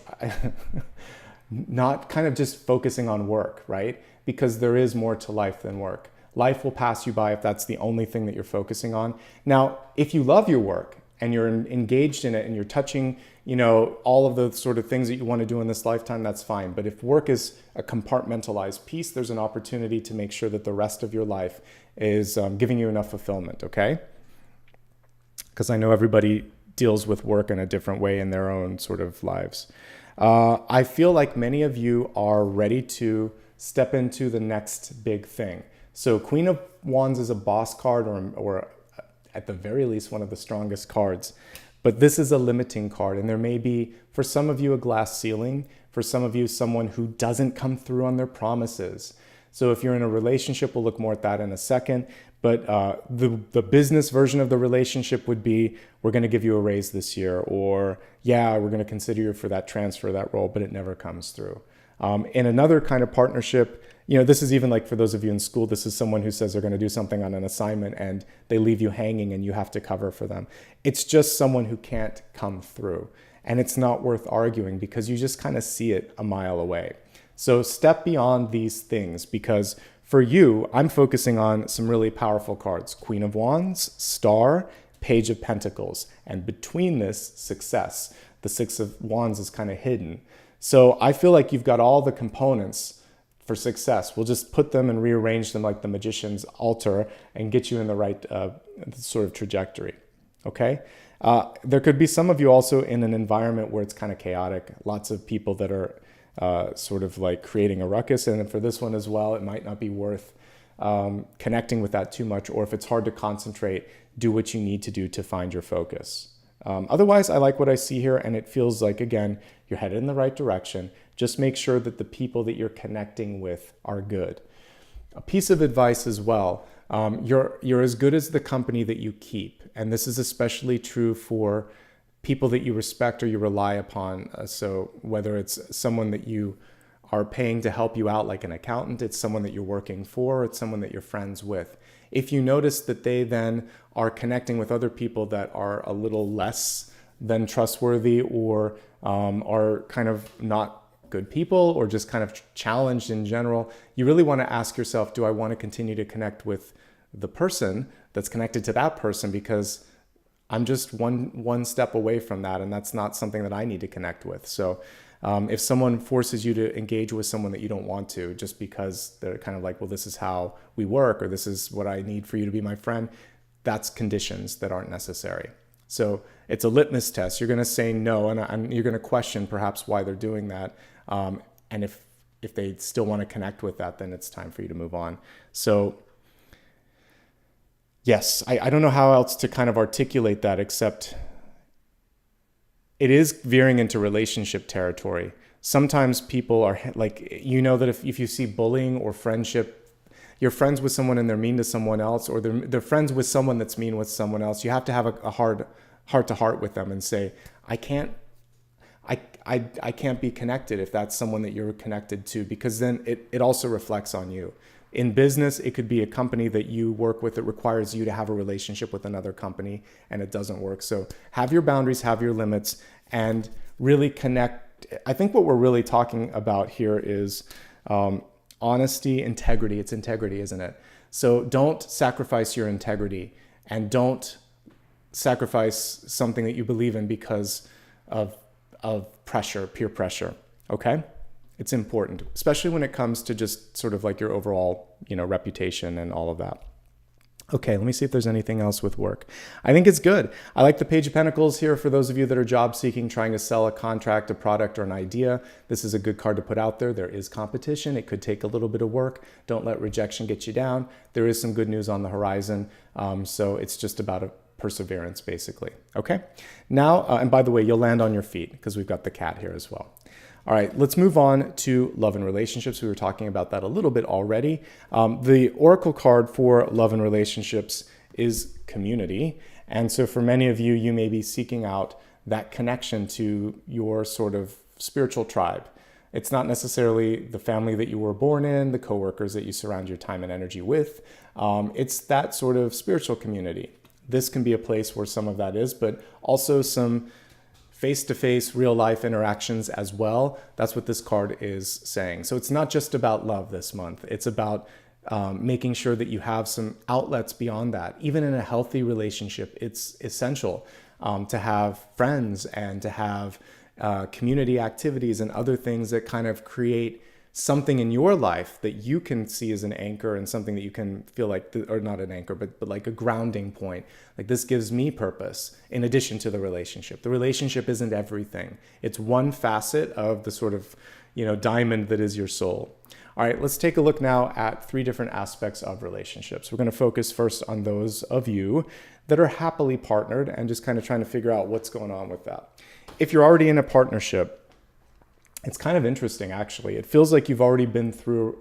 Speaker 1: not kind of just focusing on work, right? Because there is more to life than work. Life will pass you by if that's the only thing that you're focusing on. Now, if you love your work and you're engaged in it and you're touching, all of the sort of things that you want to do in this lifetime, that's fine. But if work is a compartmentalized piece, there's an opportunity to make sure that the rest of your life is giving you enough fulfillment, okay? Because I know everybody deals with work in a different way in their own sort of lives. I feel like many of you are ready to step into the next big thing. So Queen of Wands is a boss card, or at the very least, one of the strongest cards. But this is a limiting card, and there may be, for some of you, a glass ceiling. For some of you, someone who doesn't come through on their promises. So if you're in a relationship, we'll look more at that in a second. But the business version of the relationship would be, we're going to give you a raise this year, or yeah, we're going to consider you for that transfer, that role, but it never comes through. In another kind of partnership, this is even like for those of you in school, this is someone who says they're going to do something on an assignment and they leave you hanging and you have to cover for them. It's just someone who can't come through. And it's not worth arguing because you just kind of see it a mile away. So step beyond these things, because for you, I'm focusing on some really powerful cards. Queen of Wands, Star, Page of Pentacles. And between this, success. The Six of Wands is kind of hidden. So I feel like you've got all the components for success. We'll just put them and rearrange them like the magician's altar and get you in the right sort of trajectory, okay? There could be some of you also in an environment where it's kind of chaotic. Lots of people that are sort of like creating a ruckus. And for this one as well, it might not be worth connecting with that too much, or if it's hard to concentrate, do what you need to do to find your focus. Otherwise, I like what I see here, and it feels like, again, you're headed in the right direction. Just make sure that the people that you're connecting with are good. A piece of advice as well, you're as good as the company that you keep. And this is especially true for people that you respect or you rely upon. So whether it's someone that you are paying to help you out, like an accountant, it's someone that you're working for, it's someone that you're friends with. If you notice that they then are connecting with other people that are a little less than trustworthy, or are kind of not good people, or just kind of challenged in general, you really want to ask yourself, do I want to continue to connect with the person that's connected to that person? Because I'm just one step away from that, and that's not something that I need to connect with. So if someone forces you to engage with someone that you don't want to, just because they're kind of like, well, this is how we work, or this is what I need for you to be my friend, that's conditions that aren't necessary. So it's a litmus test. You're going to say no, and you're going to question perhaps why they're doing that. And if they still want to connect with that, then it's time for you to move on. So yes, I don't know how else to kind of articulate that, except it is veering into relationship territory. Sometimes people are like, you know, that if you see bullying or friendship, you're friends with someone and they're mean to someone else, or they're friends with someone that's mean with someone else, you have to have a hard heart-to-heart with them and say, I can't be connected if that's someone that you're connected to, because then it also reflects on you. In business, it could be a company that you work with that requires you to have a relationship with another company, and it doesn't work. So have your boundaries, have your limits, and really connect. I think what we're really talking about here is honesty, integrity. It's integrity, isn't it? So don't sacrifice your integrity, and don't sacrifice something that you believe in because of pressure, peer pressure, okay? It's important, especially when it comes to just sort of like your overall, reputation and all of that. Okay, let me see if there's anything else with work. I think it's good. I like the Page of Pentacles here for those of you that are job seeking, trying to sell a contract, a product, or an idea. This is a good card to put out there. There is competition. It could take a little bit of work. Don't let rejection get you down. There is some good news on the horizon. So it's just about a perseverance, basically. Okay, now, and by the way, you'll land on your feet because we've got the cat here as well. All right, let's move on to love and relationships. We were talking about that a little bit already. The oracle card for love and relationships is community. And so for many of you, you may be seeking out that connection to your sort of spiritual tribe. It's not necessarily the family that you were born in, the coworkers that you surround your time and energy with. It's that sort of spiritual community. This can be a place where some of that is, but also some face-to-face, real-life interactions as well. That's what this card is saying. So it's not just about love this month. It's about making sure that you have some outlets beyond that. Even in a healthy relationship, it's essential to have friends and to have community activities and other things that kind of create something in your life that you can see as an anchor, and something that you can feel like, or not an anchor, but like a grounding point. Like, this gives me purpose in addition to the relationship. The relationship isn't everything. It's one facet of the sort of, diamond that is your soul. All right, let's take a look now at 3 different aspects of relationships. We're going to focus first on those of you that are happily partnered and just kind of trying to figure out what's going on with that. If you're already in a partnership, it's kind of interesting, actually. It feels like you've already been through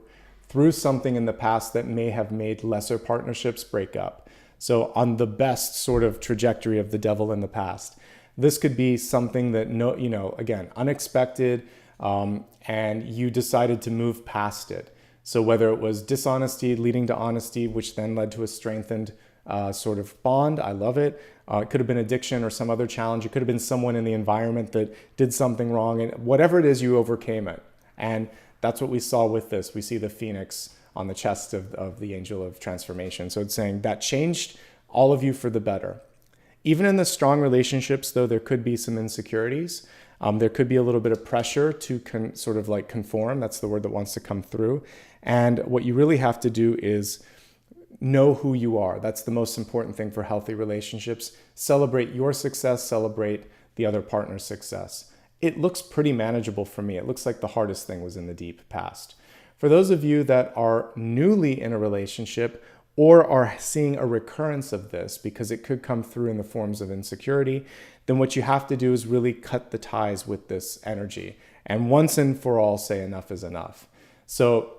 Speaker 1: something in the past that may have made lesser partnerships break up. So on the best sort of trajectory of the devil in the past, this could be something that, again, unexpected, and you decided to move past it. So whether it was dishonesty leading to honesty, which then led to a strengthened sort of bond. I love it. It could have been addiction or some other challenge. It could have been someone in the environment that did something wrong, and whatever it is, you overcame it. And that's what we saw with this. We see the phoenix on the chest of the angel of transformation. So it's saying that changed all of you for the better. Even in the strong relationships, though, there could be some insecurities. There could be a little bit of pressure to sort of like conform. That's the word that wants to come through. And what you really have to do is know who you are. That's the most important thing for healthy relationships. Celebrate your success, celebrate the other partner's success. it looks pretty manageable for me. It looks like the hardest thing was in the deep past. For those of you that are newly in a relationship or are seeing a recurrence of this, because it could come through in the forms of insecurity, then what you have to do is really cut the ties with this energy. And once and for all, say enough is enough. So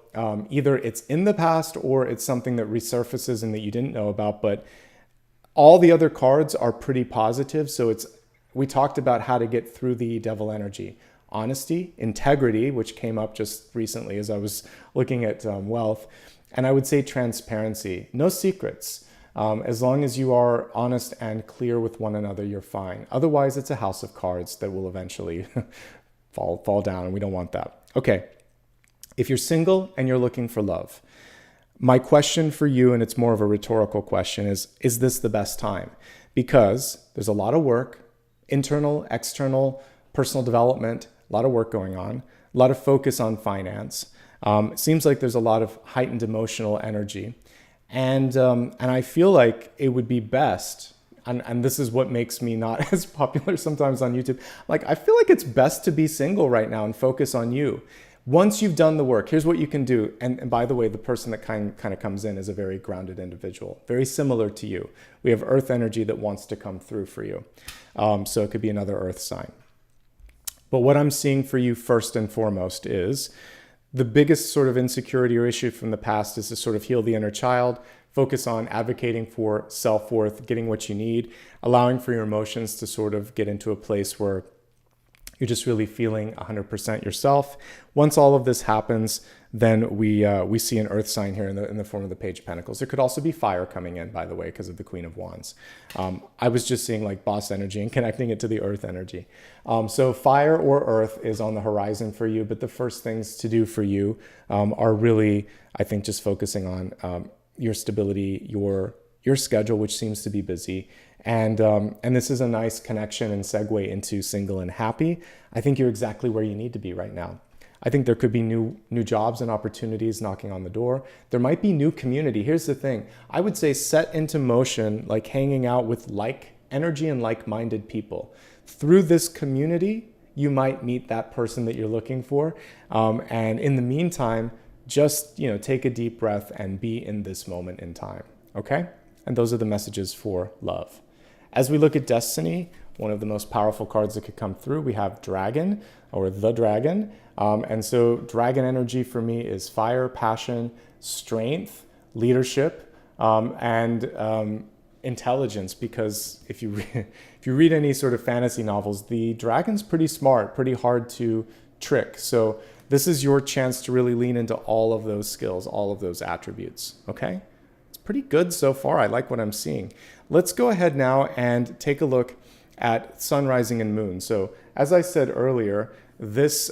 Speaker 1: either it's in the past or it's something that resurfaces and that you didn't know about, but all the other cards are pretty positive. So we talked about how to get through the devil energy. Honesty, integrity, which came up just recently as I was looking at wealth. And I would say transparency, no secrets. As long as you are honest and clear with one another, you're fine. Otherwise, it's a house of cards that will eventually fall down, and we don't want that. Okay, if you're single and you're looking for love, my question for you, and it's more of a rhetorical question, is this the best time? Because there's a lot of work, internal, external, personal development, a lot of work going on, a lot of focus on finance. It seems like there's a lot of heightened emotional energy. And I feel like it would be best, and this is what makes me not as popular sometimes on YouTube. Like, I feel like it's best to be single right now and focus on you. Once you've done the work, here's what you can do. And by the way, the person that kind of comes in is a very grounded individual, very similar to you. We have earth energy that wants to come through for you. So it could be another earth sign. But what I'm seeing for you first and foremost is the biggest sort of insecurity or issue from the past is to sort of heal the inner child, focus on advocating for self-worth, getting what you need, allowing for your emotions to sort of get into a place where you're just really feeling 100% yourself. Once all of this happens, then we see an earth sign here in the form of the Page of Pentacles. There could also be fire coming in, by the way, because of the Queen of Wands. I was just seeing like boss energy and connecting it to the earth energy. So fire or earth is on the horizon for you, but the first things to do for you are really, I think, just focusing on your stability, your schedule, which seems to be busy. And this is a nice connection and segue into single and happy. I think you're exactly where you need to be right now. I think there could be new jobs and opportunities knocking on the door. There might be new community. Here's the thing. I would say set into motion, like hanging out with like energy and like-minded people. Through this community, you might meet that person that you're looking for. And in the meantime, just take a deep breath and be in this moment in time. Okay? And those are the messages for love. As we look at destiny, one of the most powerful cards that could come through, we have Dragon, or the Dragon. And so dragon energy for me is fire, passion, strength, leadership, and intelligence. Because if you read any sort of fantasy novels, the dragon's pretty smart, pretty hard to trick. So this is your chance to really lean into all of those skills, all of those attributes. Okay? It's pretty good so far. I like what I'm seeing. Let's go ahead now and take a look at sun, rising, and moon. So as I said earlier, this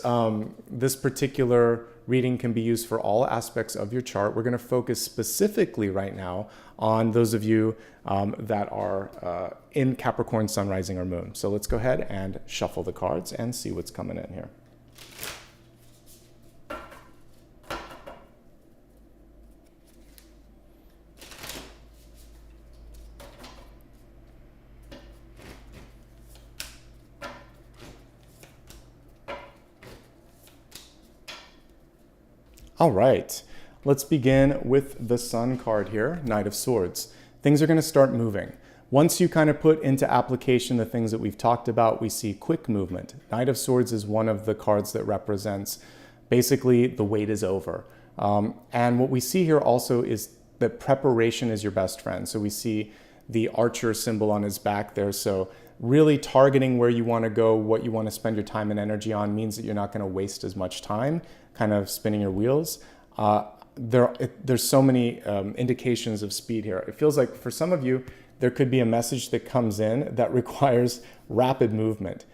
Speaker 1: particular reading can be used for all aspects of your chart. We're going to focus specifically right now on those of you that are in Capricorn, sun, rising, or moon. So let's go ahead and shuffle the cards and see what's coming in here. All right, let's begin with the Sun card here, Knight of Swords. Things are going to start moving. Once you kind of put into application the things that we've talked about, we see quick movement. Knight of Swords is one of the cards that represents basically the wait is over. And what we see here also is that preparation is your best friend. So we see the archer symbol on his back there. So really targeting where you want to go, what you want to spend your time and energy on means that you're not going to waste as much time kind of spinning your wheels. There's so many indications of speed here. It feels like for some of you, there could be a message that comes in that requires rapid movement.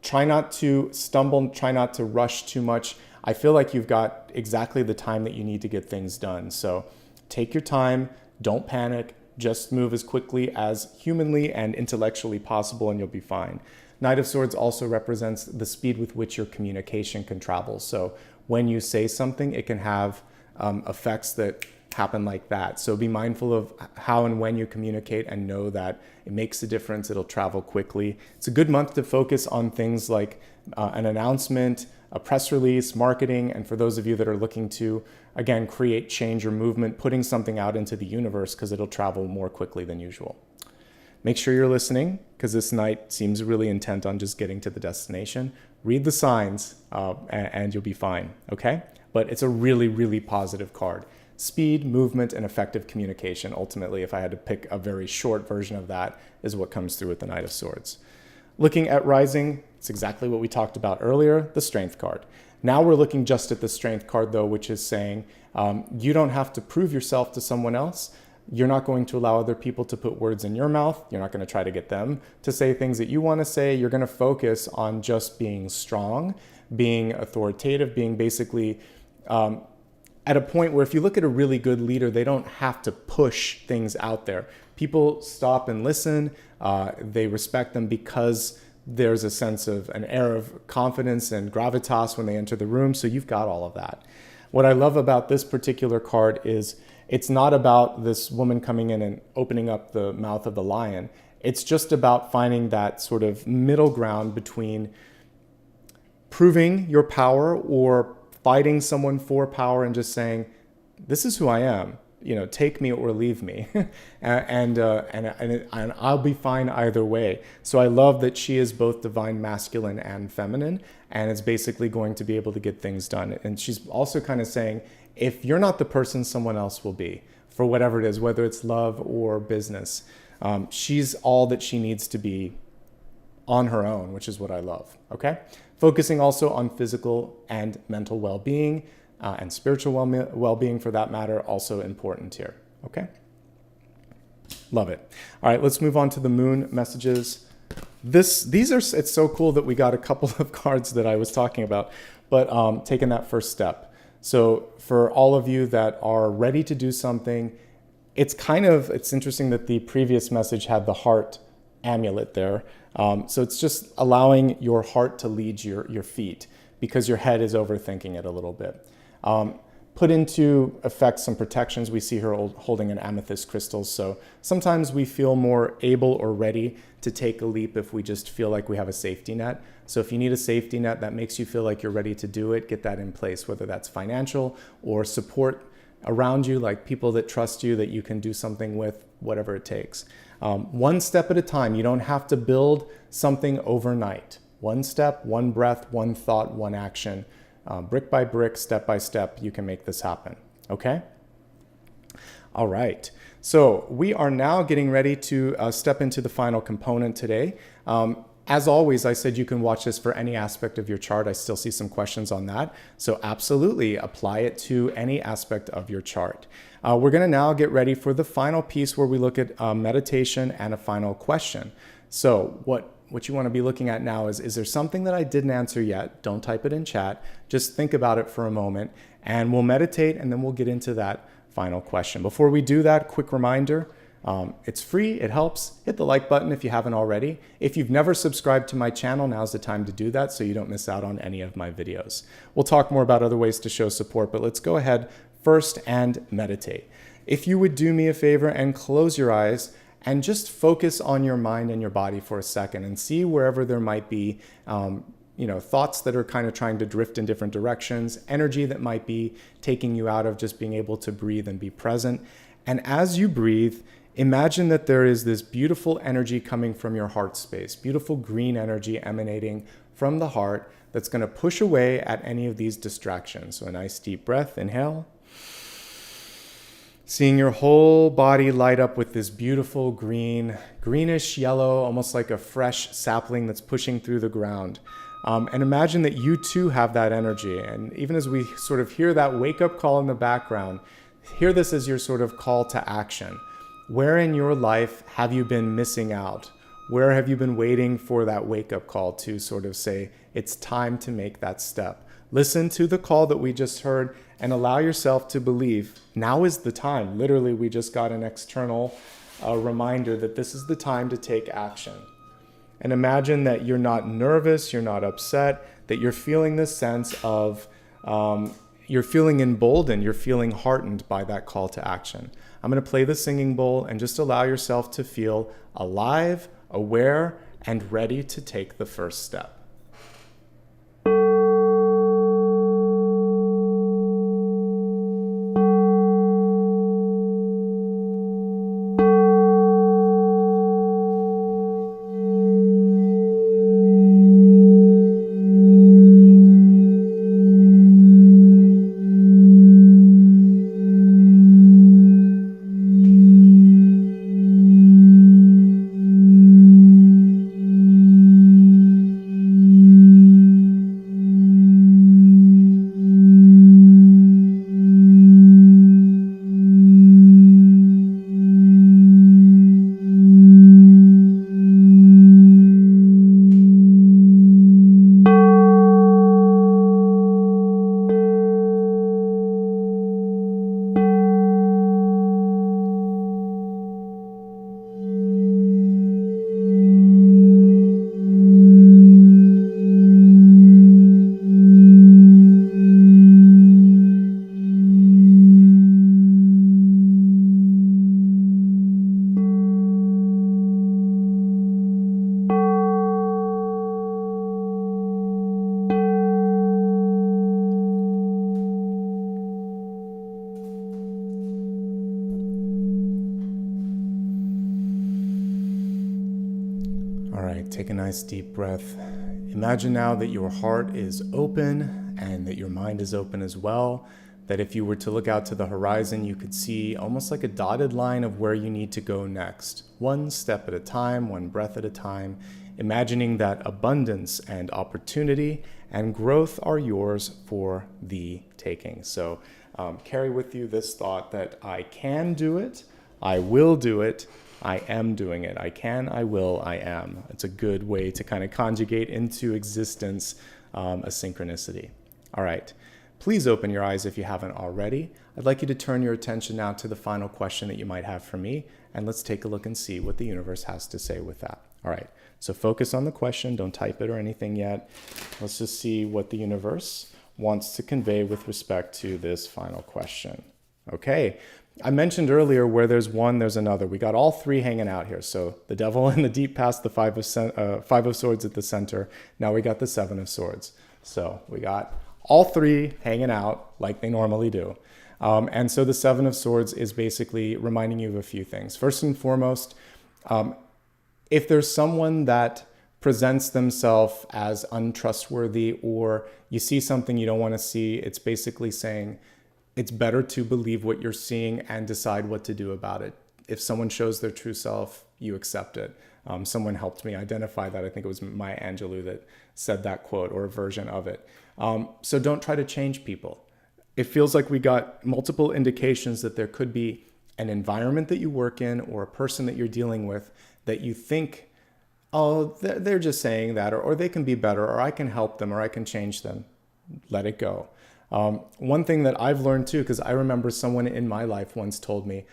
Speaker 1: Try not to stumble, try not to rush too much. I feel like you've got exactly the time that you need to get things done. So take your time, don't panic, just move as quickly as humanly and intellectually possible and you'll be fine. Knight of Swords also represents the speed with which your communication can travel. So when you say something, it can have effects that happen like that. So be mindful of how and when you communicate and know that it makes a difference. It'll travel quickly. It's a good month to focus on things like an announcement, a press release, marketing, and for those of you that are looking to, again, create change or movement, putting something out into the universe because it'll travel more quickly than usual. Make sure you're listening because this night seems really intent on just getting to the destination. Read the signs and you'll be fine, okay? But it's a really, really positive card. Speed, movement, and effective communication. Ultimately, if I had to pick a very short version of that, is what comes through with the Knight of Swords. Looking at Rising, it's exactly what we talked about earlier, the Strength card. Now we're looking just at the Strength card, though, which is saying you don't have to prove yourself to someone else. You're not going to allow other people to put words in your mouth. You're not going to try to get them to say things that you want to say. You're going to focus on just being strong, being authoritative, being basically at a point where if you look at a really good leader, they don't have to push things out there. People stop and listen. They respect them because there's a sense of an air of confidence and gravitas when they enter the room. So you've got all of that. What I love about this particular card is it's not about this woman coming in and opening up the mouth of the lion. It's just about finding that sort of middle ground between proving your power or fighting someone for power and just saying, this is who I am, take me or leave me. and I'll be fine either way. So I love that she is both divine masculine and feminine, and is basically going to be able to get things done. And she's also kind of saying, if you're not the person, someone else will be, for whatever it is, whether it's love or business. She's all that she needs to be on her own, which is what I love, okay? Focusing also on physical and mental well-being and spiritual well-being for that matter, also important here, okay? Love it. All right, let's move on to the moon messages. It's so cool that we got a couple of cards that I was talking about, but taking that first step. So for all of you that are ready to do something, it's interesting that the previous message had the heart amulet there. So it's just allowing your heart to lead your feet because your head is overthinking it a little bit. Put into effect some protections. We see her holding an amethyst crystal. So sometimes we feel more able or ready to take a leap if we just feel like we have a safety net. So if you need a safety net that makes you feel like you're ready to do it, get that in place, whether that's financial or support around you, like people that trust you, that you can do something with, whatever it takes. One step at a time. You don't have to build something overnight. One step, one breath, one thought, one action. Brick by brick, step by step, you can make this happen. Okay? All right. So we are now getting ready to step into the final component today. As always, I said you can watch this for any aspect of your chart. I still see some questions on that. So absolutely apply it to any aspect of your chart. We're going to now get ready for the final piece where we look at meditation and a final question. So what you want to be looking at now is there something that I didn't answer yet? Don't type it in chat. Just think about it for a moment and we'll meditate and then we'll get into that final question. Before we do that, quick reminder. It's free, it helps. Hit the like button if you haven't already. If you've never subscribed to my channel, now's the time to do that so you don't miss out on any of my videos. We'll talk more about other ways to show support, but let's go ahead first and meditate. If you would do me a favor and close your eyes and just focus on your mind and your body for a second and see wherever there might be thoughts that are kind of trying to drift in different directions, energy that might be taking you out of just being able to breathe and be present. And as you breathe, imagine that there is this beautiful energy coming from your heart space, beautiful green energy emanating from the heart that's going to push away at any of these distractions. So a nice deep breath, inhale. Seeing your whole body light up with this beautiful greenish yellow, almost like a fresh sapling that's pushing through the ground. And imagine that you too have that energy. And even as we sort of hear that wake-up call in the background, hear this as your sort of call to action. Where in your life have you been missing out? Where have you been waiting for that wake-up call to sort of say, it's time to make that step? Listen to the call that we just heard and allow yourself to believe now is the time. Literally, we just got an external reminder that this is the time to take action. And imagine that you're not nervous, you're not upset, that you're feeling this sense of you're feeling emboldened, you're feeling heartened by that call to action. I'm going to play the singing bowl and just allow yourself to feel alive, aware, and ready to take the first step. Take a nice deep breath. Imagine now that your heart is open and that your mind is open as well. That if you were to look out to the horizon, you could see almost like a dotted line of where you need to go next. One step at a time, one breath at a time. Imagining that abundance and opportunity and growth are yours for the taking. So carry with you this thought that I can do it, I will do it, I am doing it. I can, I will, I am. It's a good way to kind of conjugate into existence a synchronicity. All right. Please open your eyes if you haven't already. I'd like you to turn your attention now to the final question that you might have for me, and let's take a look and see what the universe has to say with that. All right. So focus on the question. Don't type it or anything yet. Let's just see what the universe wants to convey with respect to this final question. Okay. I mentioned earlier where there's one, there's another. We got all three hanging out here. So the devil in the deep past, the five of swords at the center. Now we got the seven of swords. So we got all three hanging out like they normally do. And so the seven of swords is basically reminding you of a few things. First and foremost, if there's someone that presents themselves as untrustworthy, or you see something you don't want to see, it's basically saying, it's better to believe what you're seeing and decide what to do about it. If someone shows their true self, you accept it. Someone helped me identify that. I think it was Maya Angelou that said that quote, or a version of it. So don't try to change people. It feels like we got multiple indications that there could be an environment that you work in or a person that you're dealing with that you think, oh, they're just saying that, or they can be better, or I can help them, or I can change them. Let it go. One thing that I've learned too, because I remember someone in my life once told me,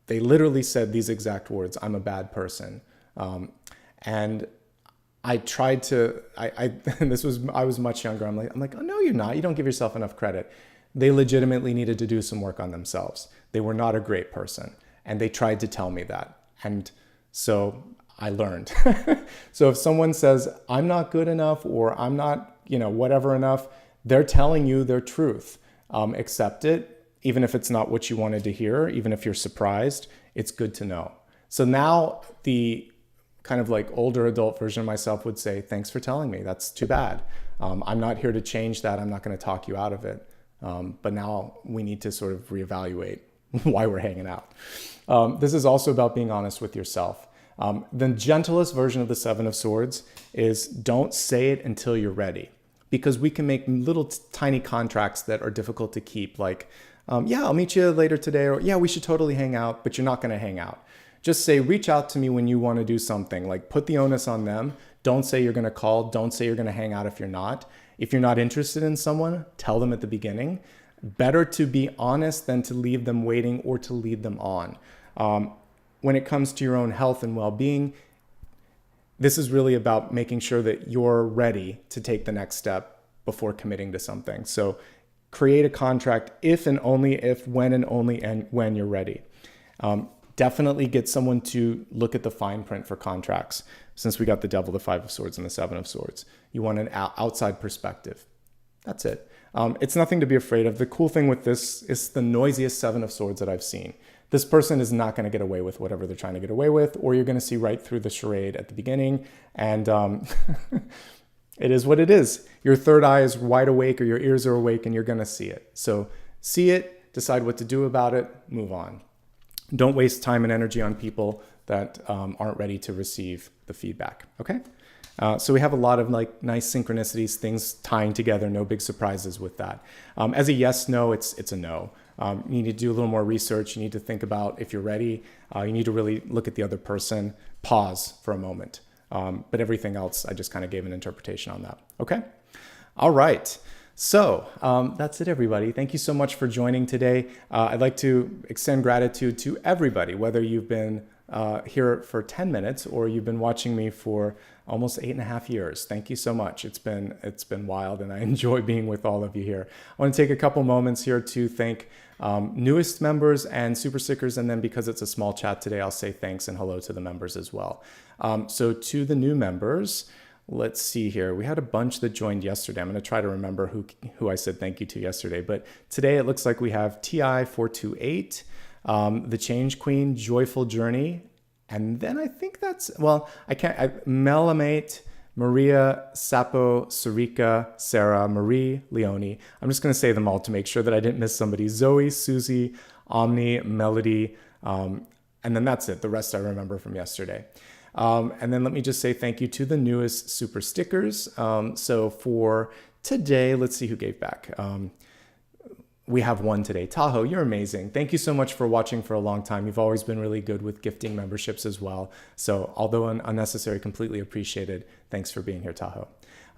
Speaker 1: they literally said these exact words, I'm a bad person. And I tried to, I was much younger. I'm like, oh, no, you're not. You don't give yourself enough credit. They legitimately needed to do some work on themselves. They were not a great person. And they tried to tell me that. And so I learned. So if someone says, I'm not good enough, or I'm not, whatever enough, they're telling you their truth. Accept it, even if it's not what you wanted to hear, even if you're surprised, it's good to know. So now the kind of like older adult version of myself would say, thanks for telling me. That's too bad. I'm not here to change that. I'm not going to talk you out of it. But now we need to sort of reevaluate why we're hanging out. This is also about being honest with yourself. The gentlest version of the Seven of Swords is don't say it until you're ready. Because we can make little tiny contracts that are difficult to keep, like, yeah, I'll meet you later today, or yeah, we should totally hang out, but you're not going to hang out. Just say, reach out to me when you want to do something. Like, put the onus on them. Don't say you're going to call. Don't say you're going to hang out if you're not. If you're not interested in someone, tell them at the beginning. Better to be honest than to leave them waiting or to lead them on. When it comes to your own health and well-being, this is really about making sure that you're ready to take the next step before committing to something. So create a contract if and only if, when and only and when you're ready. Definitely get someone to look at the fine print for contracts. Since we got the Devil, the Five of Swords, and the Seven of Swords, you want an outside perspective. That's it. It's nothing to be afraid of. The cool thing with this is the noisiest Seven of Swords that I've seen. This person is not going to get away with whatever they're trying to get away with, or you're going to see right through the charade at the beginning. And it is what it is. Your third eye is wide awake, or your ears are awake, and you're going to see it. So see it, decide what to do about it, move on. Don't waste time and energy on people that aren't ready to receive the feedback, okay? So we have a lot of like nice synchronicities, things tying together, no big surprises with that. As a yes, no, it's a no. You need to do a little more research. You need to think about if you're ready. You need to really look at the other person, pause for a moment. But everything else, I just kind of gave an interpretation on that, okay? All right. So that's it, everybody. Thank you so much for joining today. I'd like to extend gratitude to everybody, whether you've been here for 10 minutes or you've been watching me for almost 8.5 years. Thank you so much. It's been wild, and I enjoy being with all of you here. I want to take a couple moments here to thank newest members and super stickers, and then because it's a small chat today, I'll say thanks and hello to the members as well. So to the new members, let's see here. We had a bunch that joined yesterday. I'm going to try to remember who I said thank you to yesterday. But today it looks like we have TI428, The Change Queen, Joyful Journey. And then I think that's, Melamate, Maria, Sapo, Sarika, Sarah, Marie, Leonie. I'm just going to say them all to make sure that I didn't miss somebody. Zoe, Susie, Omni, Melody. And then that's it. The rest I remember from yesterday. And then let me just say thank you to the newest super stickers. So for today, let's see who gave back. We have one today. Tahoe, you're amazing. Thank you so much for watching for a long time. You've always been really good with gifting memberships as well. So although unnecessary, completely appreciated. Thanks for being here, Tahoe.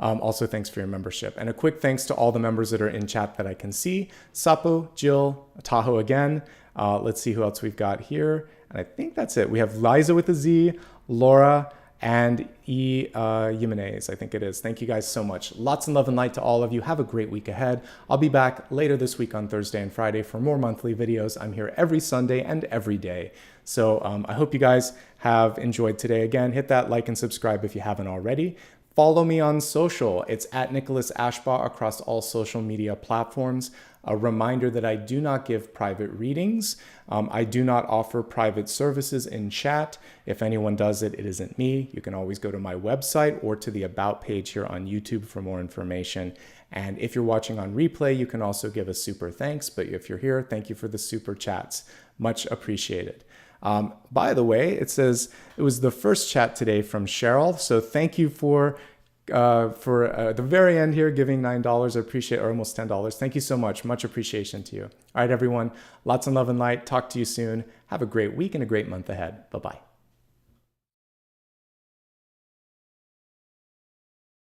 Speaker 1: Also, thanks for your membership. And a quick thanks to all the members that are in chat that I can see. Sapo, Jill, Tahoe again. Let's see who else we've got here. And I think that's it. We have Liza with a Z, Laura, and Jimenez, I think it is. Thank you guys so much. Lots of love and light to all of you. Have a great week ahead. I'll be back later this week on Thursday and Friday for more monthly videos. I'm here every Sunday and every day. So I hope you guys have enjoyed today. Again, hit that like and subscribe if you haven't already. Follow me on social. It's at Nicholas Ashbaugh across all social media platforms. A reminder that I do not give private readings. I do not offer private services in chat. If anyone does it, it isn't me. You can always go to my website or to the About page here on YouTube for more information. And if you're watching on replay, you can also give a super thanks. But if you're here, thank you for the super chats. Much appreciated. By the way, it says it was the first chat today from Cheryl. So thank you for the very end here, giving $9. I appreciate, or almost $10. Thank you so much. Much appreciation to you. All right, everyone. Lots of love and light. Talk to you soon. Have a great week and a great month ahead. Bye-bye.